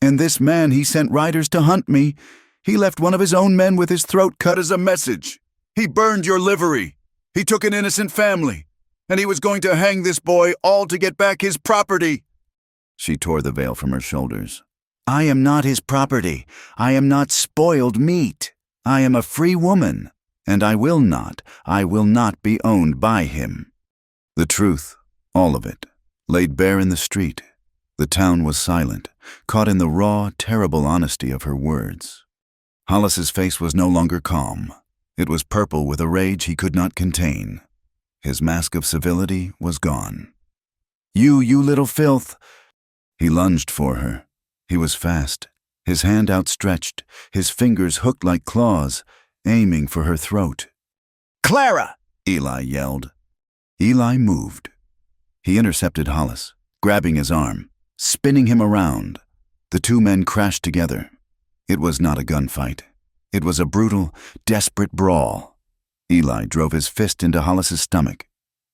A: "And this man, he sent riders to hunt me. He left one of his own men with his throat cut as a message. He burned your livery. He took an innocent family. And he was going to hang this boy all to get back his property." She tore the veil from her shoulders. "I am not his property. I am not spoiled meat. I am a free woman, and I will not be owned by him." The truth, all of it, laid bare in the street. The town was silent, caught in the raw, terrible honesty of her words. Hollis's face was no longer calm. It was purple with a rage he could not contain. His mask of civility was gone. You little filth!" He lunged for her. He was fast, his hand outstretched, his fingers hooked like claws, aiming for her throat.
B: "Clara!"
A: Eli yelled. Eli moved. He intercepted Hollis, grabbing his arm, spinning him around. The two men crashed together. It was not a gunfight. It was a brutal, desperate brawl. Eli drove his fist into Hollis's stomach.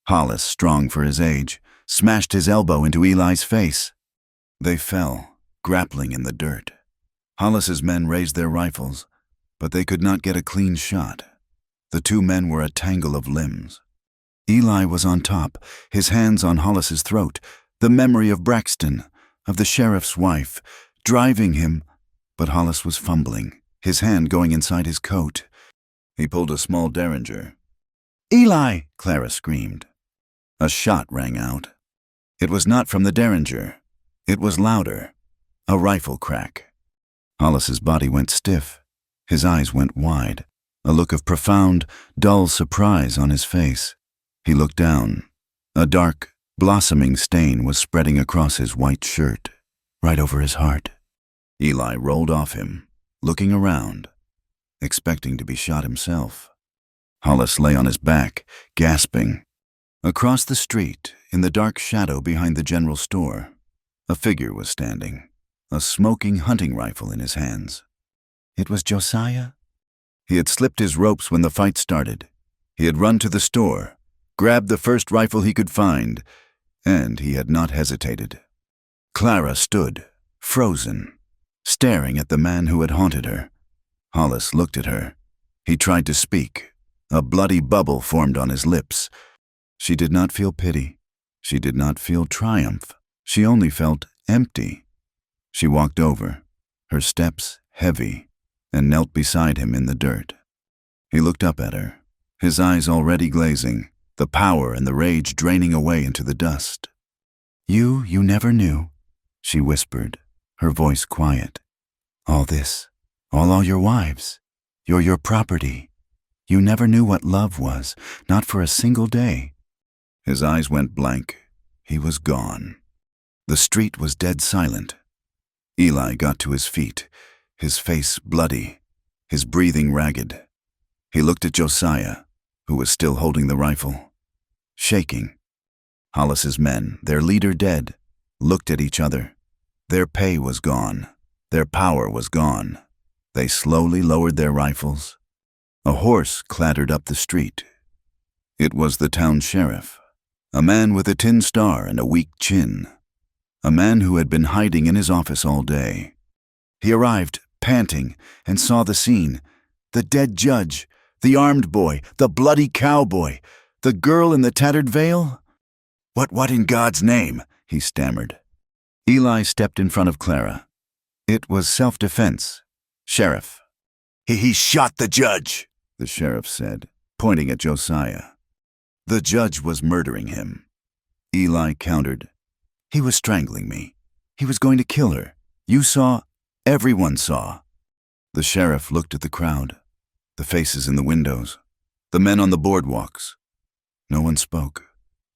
A: Hollis, strong for his age, smashed his elbow into Eli's face. They fell, grappling in the dirt. Hollis's men raised their rifles, but they could not get a clean shot. The two men were a tangle of limbs. Eli was on top, his hands on Hollis's throat, the memory of Braxton, of the sheriff's wife, driving him, but Hollis was fumbling, his hand going inside his coat. He pulled a small derringer. "Eli!" Clara screamed. A shot rang out. It was not from the derringer. It was louder. A rifle crack. Hollis's body went stiff. His eyes went wide, a look of profound, dull surprise on his face. He looked down. A dark, blossoming stain was spreading across his white shirt, right over his heart. Eli rolled off him, looking around, expecting to be shot himself. Hollis lay on his back, gasping. Across the street, in the dark shadow behind the general store, a figure was standing, a smoking hunting rifle in his hands. It was Josiah. He had slipped his ropes when the fight started. He had run to the store, grabbed the first rifle he could find, and he had not hesitated. Clara stood, frozen, staring at the man who had haunted her. Hollis looked at her. He tried to speak. A bloody bubble formed on his lips. She did not feel pity. She did not feel triumph. She only felt empty. She walked over, her steps heavy, and knelt beside him in the dirt. He looked up at her, his eyes already glazing, the power and the rage draining away into the dust. You never knew," she whispered, her voice quiet. "All this, all your wives, you're your property. You never knew what love was, not for a single day." His eyes went blank. He was gone. The street was dead silent. Eli got to his feet, his face bloody, his breathing ragged. He looked at Josiah, who was still holding the rifle, shaking. Hollis's men, their leader dead, looked at each other. Their pay was gone. Their power was gone. They slowly lowered their rifles. A horse clattered up the street. It was the town sheriff, a man with a tin star and a weak chin, a man who had been hiding in his office all day. He arrived, panting, and saw the scene. The dead judge, the armed boy, the bloody cowboy, the girl in the tattered veil. What in God's name?" he stammered. Eli stepped in front of Clara. "It was self-defense, Sheriff." He shot the judge," the sheriff said, pointing at Josiah. "The judge was murdering him." Eli countered. "He was strangling me. He was going to kill her. You saw. Everyone saw." The sheriff looked at the crowd, the faces in the windows, the men on the boardwalks. No one spoke,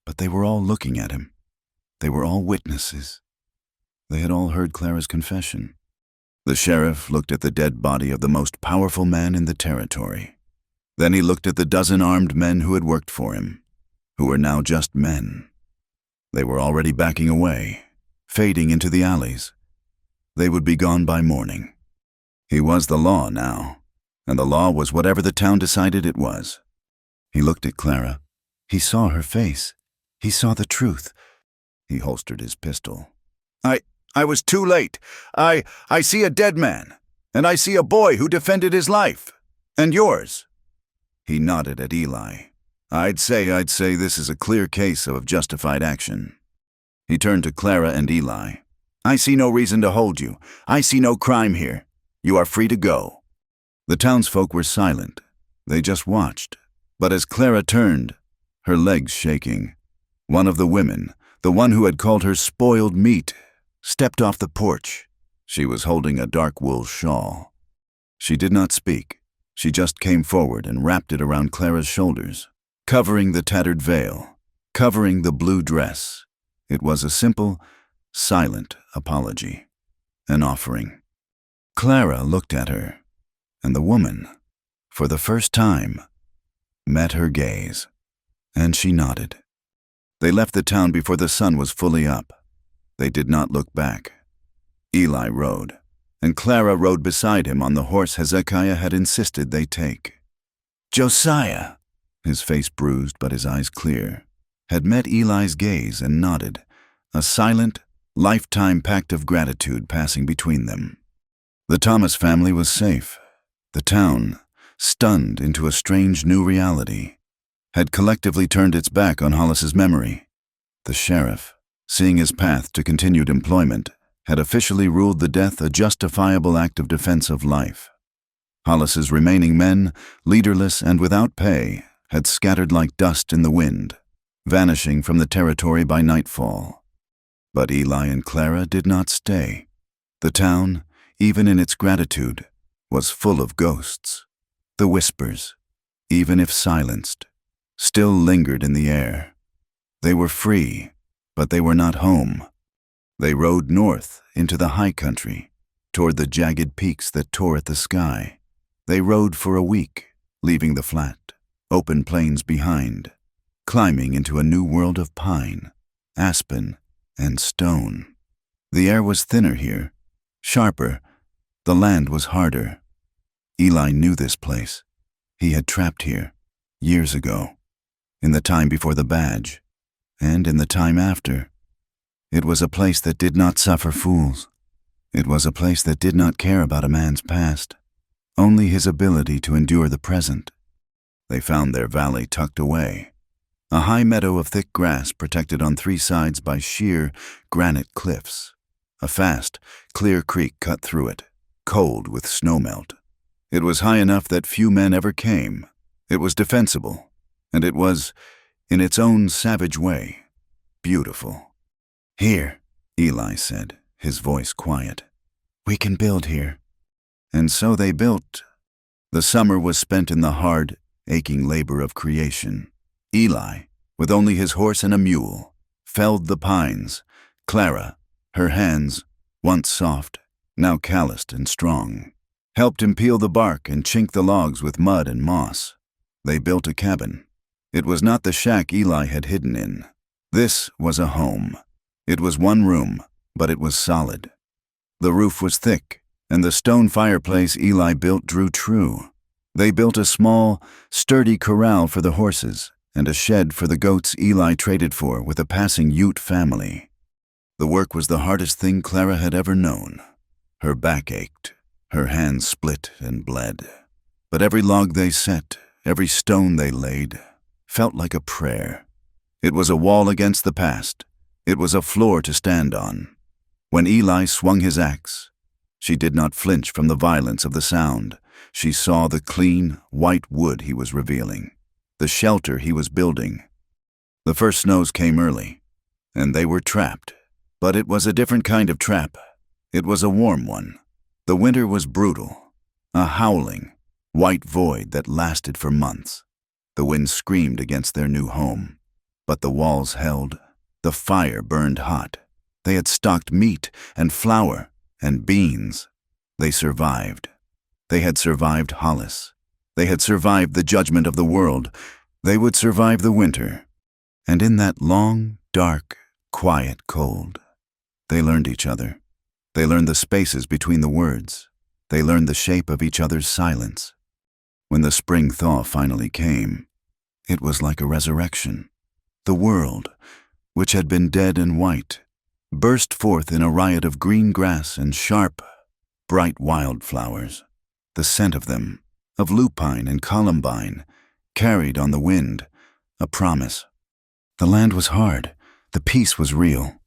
A: but they were all looking at him. They were all witnesses. They had all heard Clara's confession. The sheriff looked at the dead body of the most powerful man in the territory. Then he looked at the dozen armed men who had worked for him, who were now just men. They were already backing away, fading into the alleys. They would be gone by morning. He was the law now, and the law was whatever the town decided it was. He looked at Clara. He saw her face. He saw the truth. He holstered his pistol. I was too late. I see a dead man, and I see a boy who defended his life. And yours." He nodded at Eli. I'd say this is a clear case of justified action." He turned to Clara and Eli. "I see no reason to hold you. I see no crime here. You are free to go." The townsfolk were silent. They just watched. But as Clara turned, her legs shaking, one of the women, the one who had called her spoiled meat, stepped off the porch. She was holding a dark wool shawl. She did not speak. She just came forward and wrapped it around Clara's shoulders, covering the tattered veil, covering the blue dress. It was a simple, silent apology, an offering. Clara looked at her, and the woman, for the first time, met her gaze, and she nodded. They left the town before the sun was fully up. They did not look back. Eli rode, and Clara rode beside him on the horse Hezekiah had insisted they take. Josiah, his face bruised but his eyes clear, had met Eli's gaze and nodded, a silent, lifetime pact of gratitude passing between them. The Thomas family was safe. The town, stunned into a strange new reality, had collectively turned its back on Hollis's memory. The sheriff, seeing his path to continued employment, had officially ruled the death a justifiable act of defense of life. Hollis's remaining men, leaderless and without pay, had scattered like dust in the wind, vanishing from the territory by nightfall. But Eli and Clara did not stay. The town, even in its gratitude, was full of ghosts. The whispers, even if silenced, still lingered in the air. They were free, but they were not home. They rode north into the high country, toward the jagged peaks that tore at the sky. They rode for a week, leaving the flat, open plains behind, climbing into a new world of pine, aspen, and stone. The air was thinner here, sharper. The land was harder. Eli knew this place. He had trapped here, years ago, in the time before the badge, and in the time after. It was a place that did not suffer fools. It was a place that did not care about a man's past, only his ability to endure the present. They found their valley tucked away, a high meadow of thick grass protected on three sides by sheer granite cliffs. A fast, clear creek cut through it, cold with snowmelt. It was high enough that few men ever came. It was defensible, and it was, in its own savage way, beautiful. "Here," Eli said, his voice quiet. "We can build here." And so they built. The summer was spent in the hard, aching labor of creation. Eli, with only his horse and a mule, felled the pines. Clara, her hands, once soft, now calloused and strong, helped him peel the bark and chink the logs with mud and moss. They built a cabin. It was not the shack Eli had hidden in. This was a home. It was one room, but it was solid. The roof was thick, and the stone fireplace Eli built drew true. They built a small, sturdy corral for the horses and a shed for the goats Eli traded for with a passing Ute family. The work was the hardest thing Clara had ever known. Her back ached, her hands split and bled. But every log they set, every stone they laid, felt like a prayer. It was a wall against the past. It was a floor to stand on. When Eli swung his axe, she did not flinch from the violence of the sound. She saw the clean, white wood he was revealing, the shelter he was building. The first snows came early, and they were trapped. But it was a different kind of trap. It was a warm one. The winter was brutal, a howling, white void that lasted for months. The wind screamed against their new home, but the walls held. The fire burned hot. They had stocked meat and flour and beans. They survived. They had survived Hollis. They had survived the judgment of the world. They would survive the winter. And in that long, dark, quiet cold, they learned each other. They learned the spaces between the words. They learned the shape of each other's silence. When the spring thaw finally came, it was like a resurrection. The world, which had been dead and white, burst forth in a riot of green grass and sharp, bright wildflowers. The scent of them, of lupine and columbine, carried on the wind, a promise. The land was hard. The peace was real.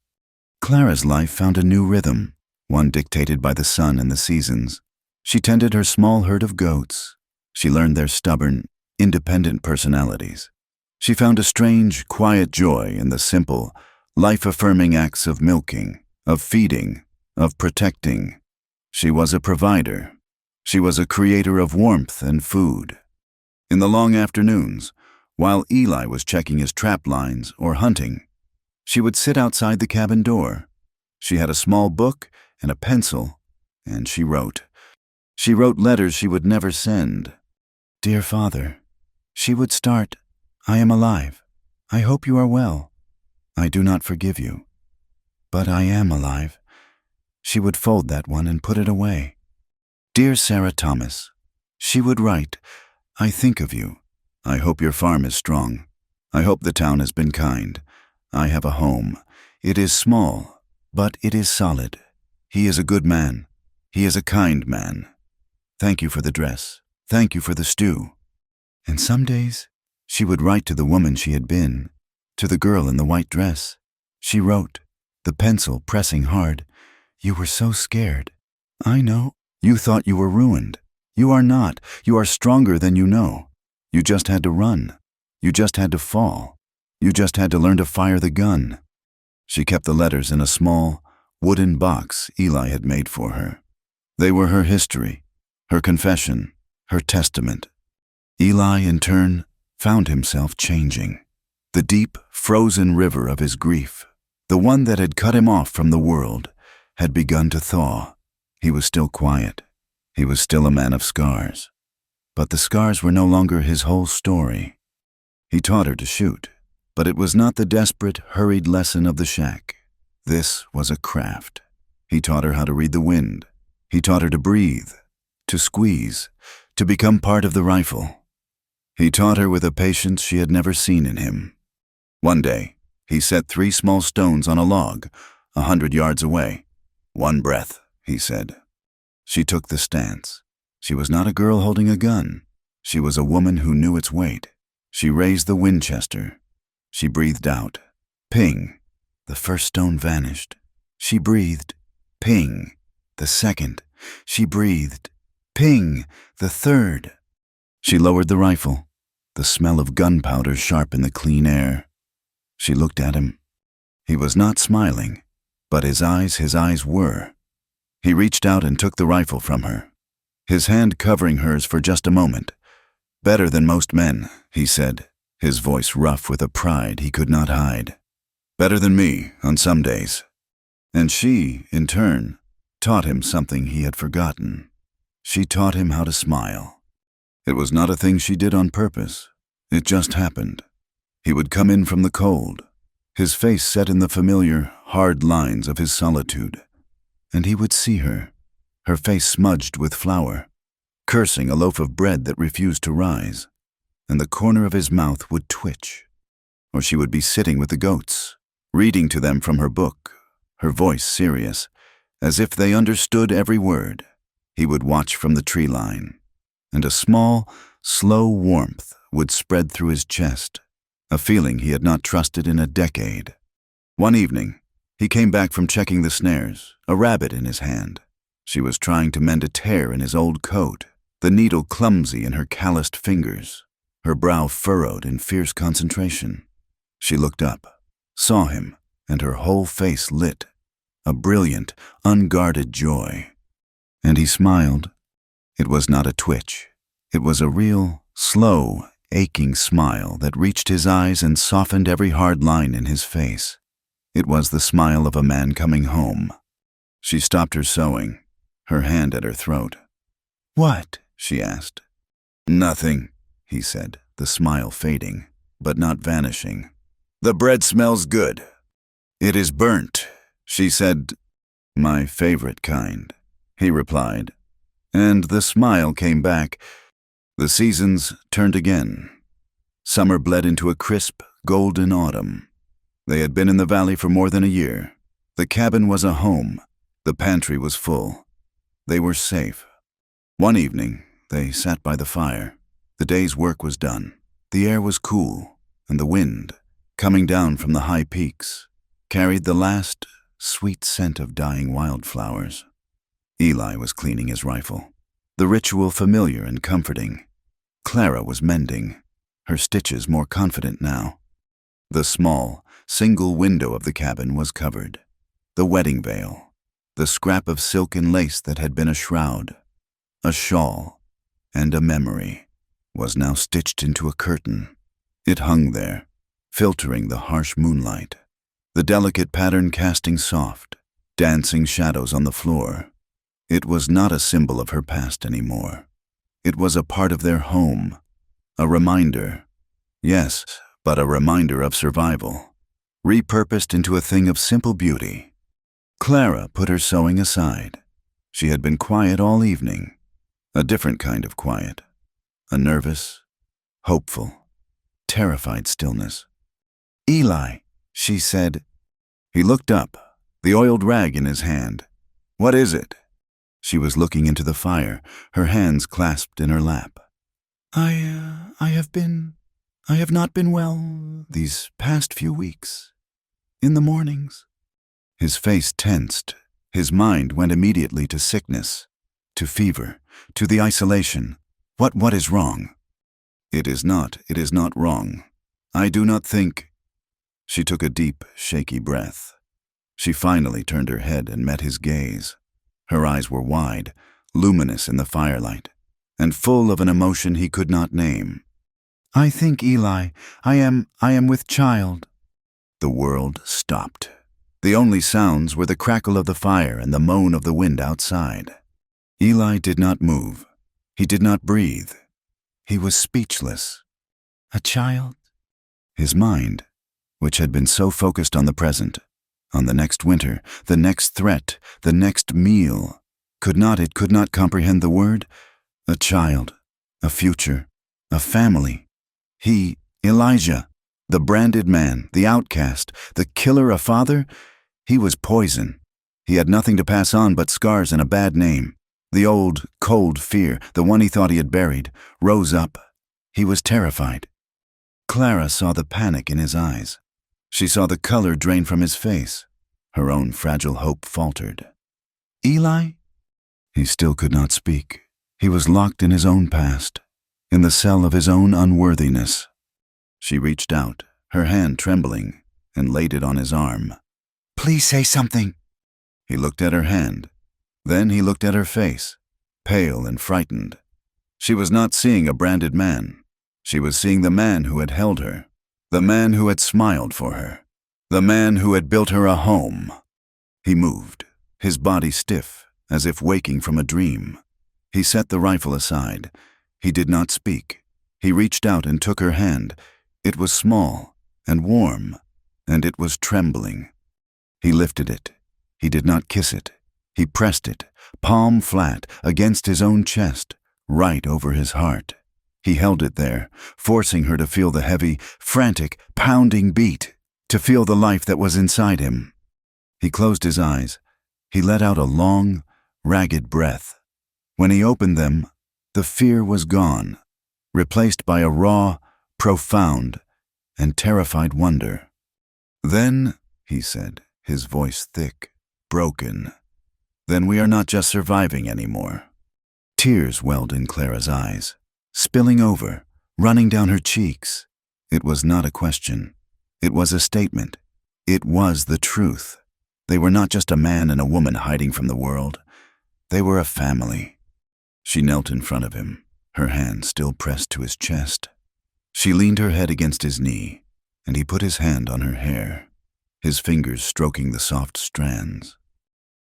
A: Clara's life found a new rhythm, one dictated by the sun and the seasons. She tended her small herd of goats. She learned their stubborn, independent personalities. She found a strange, quiet joy in the simple, life-affirming acts of milking, of feeding, of protecting. She was a provider. She was a creator of warmth and food. In the long afternoons, while Eli was checking his trap lines or hunting, she would sit outside the cabin door. She had a small book and a pencil, and she wrote. She wrote letters she would never send. "Dear Father," she would start, "I am alive. I hope you are well. I do not forgive you, but I am alive." She would fold that one and put it away. "Dear Sarah Thomas," she would write, "I think of you. I hope your farm is strong. I hope the town has been kind. I have a home. It is small, but it is solid. He is a good man. He is a kind man. Thank you for the dress. Thank you for the stew." And some days, she would write to the woman she had been, to the girl in the white dress. She wrote, the pencil pressing hard, "You were so scared. I know. You thought you were ruined. You are not. You are stronger than you know. You just had to run. You just had to fall. You just had to learn to fire the gun." She kept the letters in a small, wooden box Eli had made for her. They were her history, her confession, her testament. Eli, in turn, found himself changing. The deep, frozen river of his grief, the one that had cut him off from the world, had begun to thaw. He was still quiet. He was still a man of scars. But the scars were no longer his whole story. He taught her to shoot, but it was not the desperate, hurried lesson of the shack. This was a craft. He taught her how to read the wind. He taught her to breathe, to squeeze, to become part of the rifle. He taught her with a patience she had never seen in him. One day, he set 3 small stones on a log, 100 yards away. "One breath," he said. She took the stance. She was not a girl holding a gun. She was a woman who knew its weight. She raised the Winchester. She breathed out. Ping. The first stone vanished. She breathed. Ping. The second. She breathed. Ping. The third. She lowered the rifle. The smell of gunpowder sharp in the clean air. She looked at him. He was not smiling, but his eyes were. He reached out and took the rifle from her, his hand covering hers for just a moment. "Better than most men," he said, his voice rough with a pride he could not hide. "Better than me on some days." And she, in turn, taught him something he had forgotten. She taught him how to smile. It was not a thing she did on purpose. It just happened. He would come in from the cold, his face set in the familiar, hard lines of his solitude, and he would see her, her face smudged with flour, cursing a loaf of bread that refused to rise, and the corner of his mouth would twitch. Or she would be sitting with the goats, reading to them from her book, her voice serious, as if they understood every word. He would watch from the tree line, and a small, slow warmth would spread through his chest, a feeling he had not trusted in a decade. One evening, he came back from checking the snares, a rabbit in his hand. She was trying to mend a tear in his old coat, the needle clumsy in her calloused fingers, her brow furrowed in fierce concentration. She looked up, saw him, and her whole face lit, a brilliant, unguarded joy. And he smiled. It was not a twitch. It was a real, slow, aching smile that reached his eyes and softened every hard line in his face. It was the smile of a man coming home. She stopped her sewing, her hand at her throat. "What?" she asked. "Nothing," he said, the smile fading, but not vanishing. "The bread smells good." "It is burnt," she said. "My favorite kind," he replied, and the smile came back. The seasons turned again. Summer bled into a crisp, golden autumn. They had been in the valley for more than a year. The cabin was a home. The pantry was full. They were safe. One evening, they sat by the fire. The day's work was done. The air was cool, and the wind, coming down from the high peaks, carried the last, sweet scent of dying wildflowers. Eli was cleaning his rifle, the ritual familiar and comforting. Clara was mending, her stitches more confident now. The small, single window of the cabin was covered. The wedding veil, the scrap of silk and lace that had been a shroud, a shawl, and a memory, was now stitched into a curtain. It hung there, filtering the harsh moonlight, the delicate pattern casting soft, dancing shadows on the floor. It was not a symbol of her past anymore. It was a part of their home, a reminder. Yes, but a reminder of survival, repurposed into a thing of simple beauty. Clara put her sewing aside. She had been quiet all evening, a different kind of quiet, a nervous, hopeful, terrified stillness. "Eli," she said. He looked up, the oiled rag in his hand. "What is it?" She was looking into the fire, her hands clasped in her lap. I have not been well these past few weeks. In the mornings." His face tensed. His mind went immediately to sickness, to fever, to the isolation. What is wrong? It is not wrong. I do not think. She took a deep, shaky breath. She finally turned her head and met his gaze. Her eyes were wide, luminous in the firelight, and full of an emotion he could not name.
B: I think, Eli, I am with child.
A: The world stopped. The only sounds were the crackle of the fire and the moan of the wind outside. Eli did not move. He did not breathe. He was speechless.
B: A child?
A: His mind, which had been so focused on the present, on the next winter, the next threat, the next meal, could not comprehend the word. A child, a future, a family. He, Elijah, the branded man, the outcast, the killer, a father? He was poison. He had nothing to pass on but scars and a bad name. The old, cold fear, the one he thought he had buried, rose up. He was terrified. Clara saw the panic in his eyes. She saw the color drain from his face. Her own fragile hope faltered.
B: Eli?
A: He still could not speak. He was locked in his own past, in the cell of his own unworthiness. She reached out, her hand trembling, and laid it on his arm.
B: Please say something.
A: He looked at her hand. Then he looked at her face, pale and frightened. She was not seeing a branded man. She was seeing the man who had held her, the man who had smiled for her, the man who had built her a home. He moved, his body stiff, as if waking from a dream. He set the rifle aside. He did not speak. He reached out and took her hand. It was small and warm, and it was trembling. He lifted it. He did not kiss it. He pressed it, palm flat, against his own chest, right over his heart. He held it there, forcing her to feel the heavy, frantic, pounding beat, to feel the life that was inside him. He closed his eyes. He let out a long, ragged breath. When he opened them, the fear was gone, replaced by a raw, profound, and terrified wonder. Then, he said, his voice thick, broken, then we are not just surviving anymore. Tears welled in Clara's eyes, spilling over, running down her cheeks. It was not a question. It was a statement. It was the truth. They were not just a man and a woman hiding from the world. They were a family. She knelt in front of him, her hand still pressed to his chest. She leaned her head against his knee, and he put his hand on her hair, his fingers stroking the soft strands.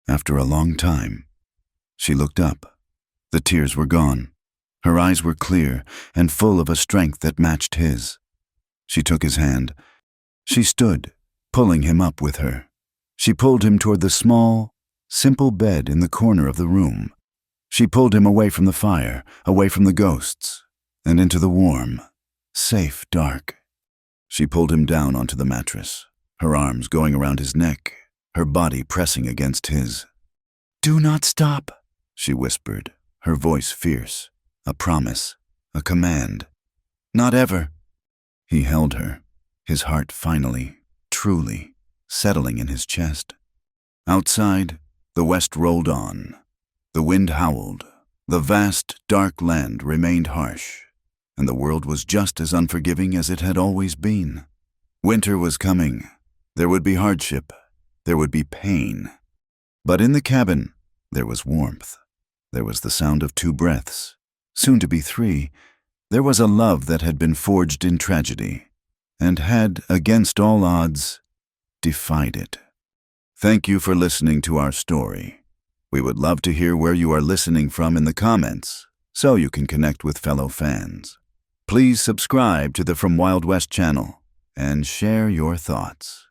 A: After a long time, she looked up. The tears were gone. Her eyes were clear and full of a strength that matched his. She took his hand. She stood, pulling him up with her. She pulled him toward the small, simple bed in the corner of the room. She pulled him away from the fire, away from the ghosts, and into the warm, safe dark. She pulled him down onto the mattress, her arms going around his neck, her body pressing against his.
B: Do not stop,
A: she whispered, her voice fierce, a promise, a command. Not ever. He held her, his heart finally, truly, settling in his chest. Outside, the west rolled on. The wind howled. The vast, dark land remained harsh, and the world was just as unforgiving as it had always been. Winter was coming. There would be hardship. There would be pain. But in the cabin, there was warmth. There was the sound of 2 breaths, soon to be 3. There was a love that had been forged in tragedy, and had, against all odds, defied it. Thank you for listening to our story. We would love to hear where you are listening from in the comments, so you can connect with fellow fans. Please subscribe to the From Wild West channel and share your thoughts.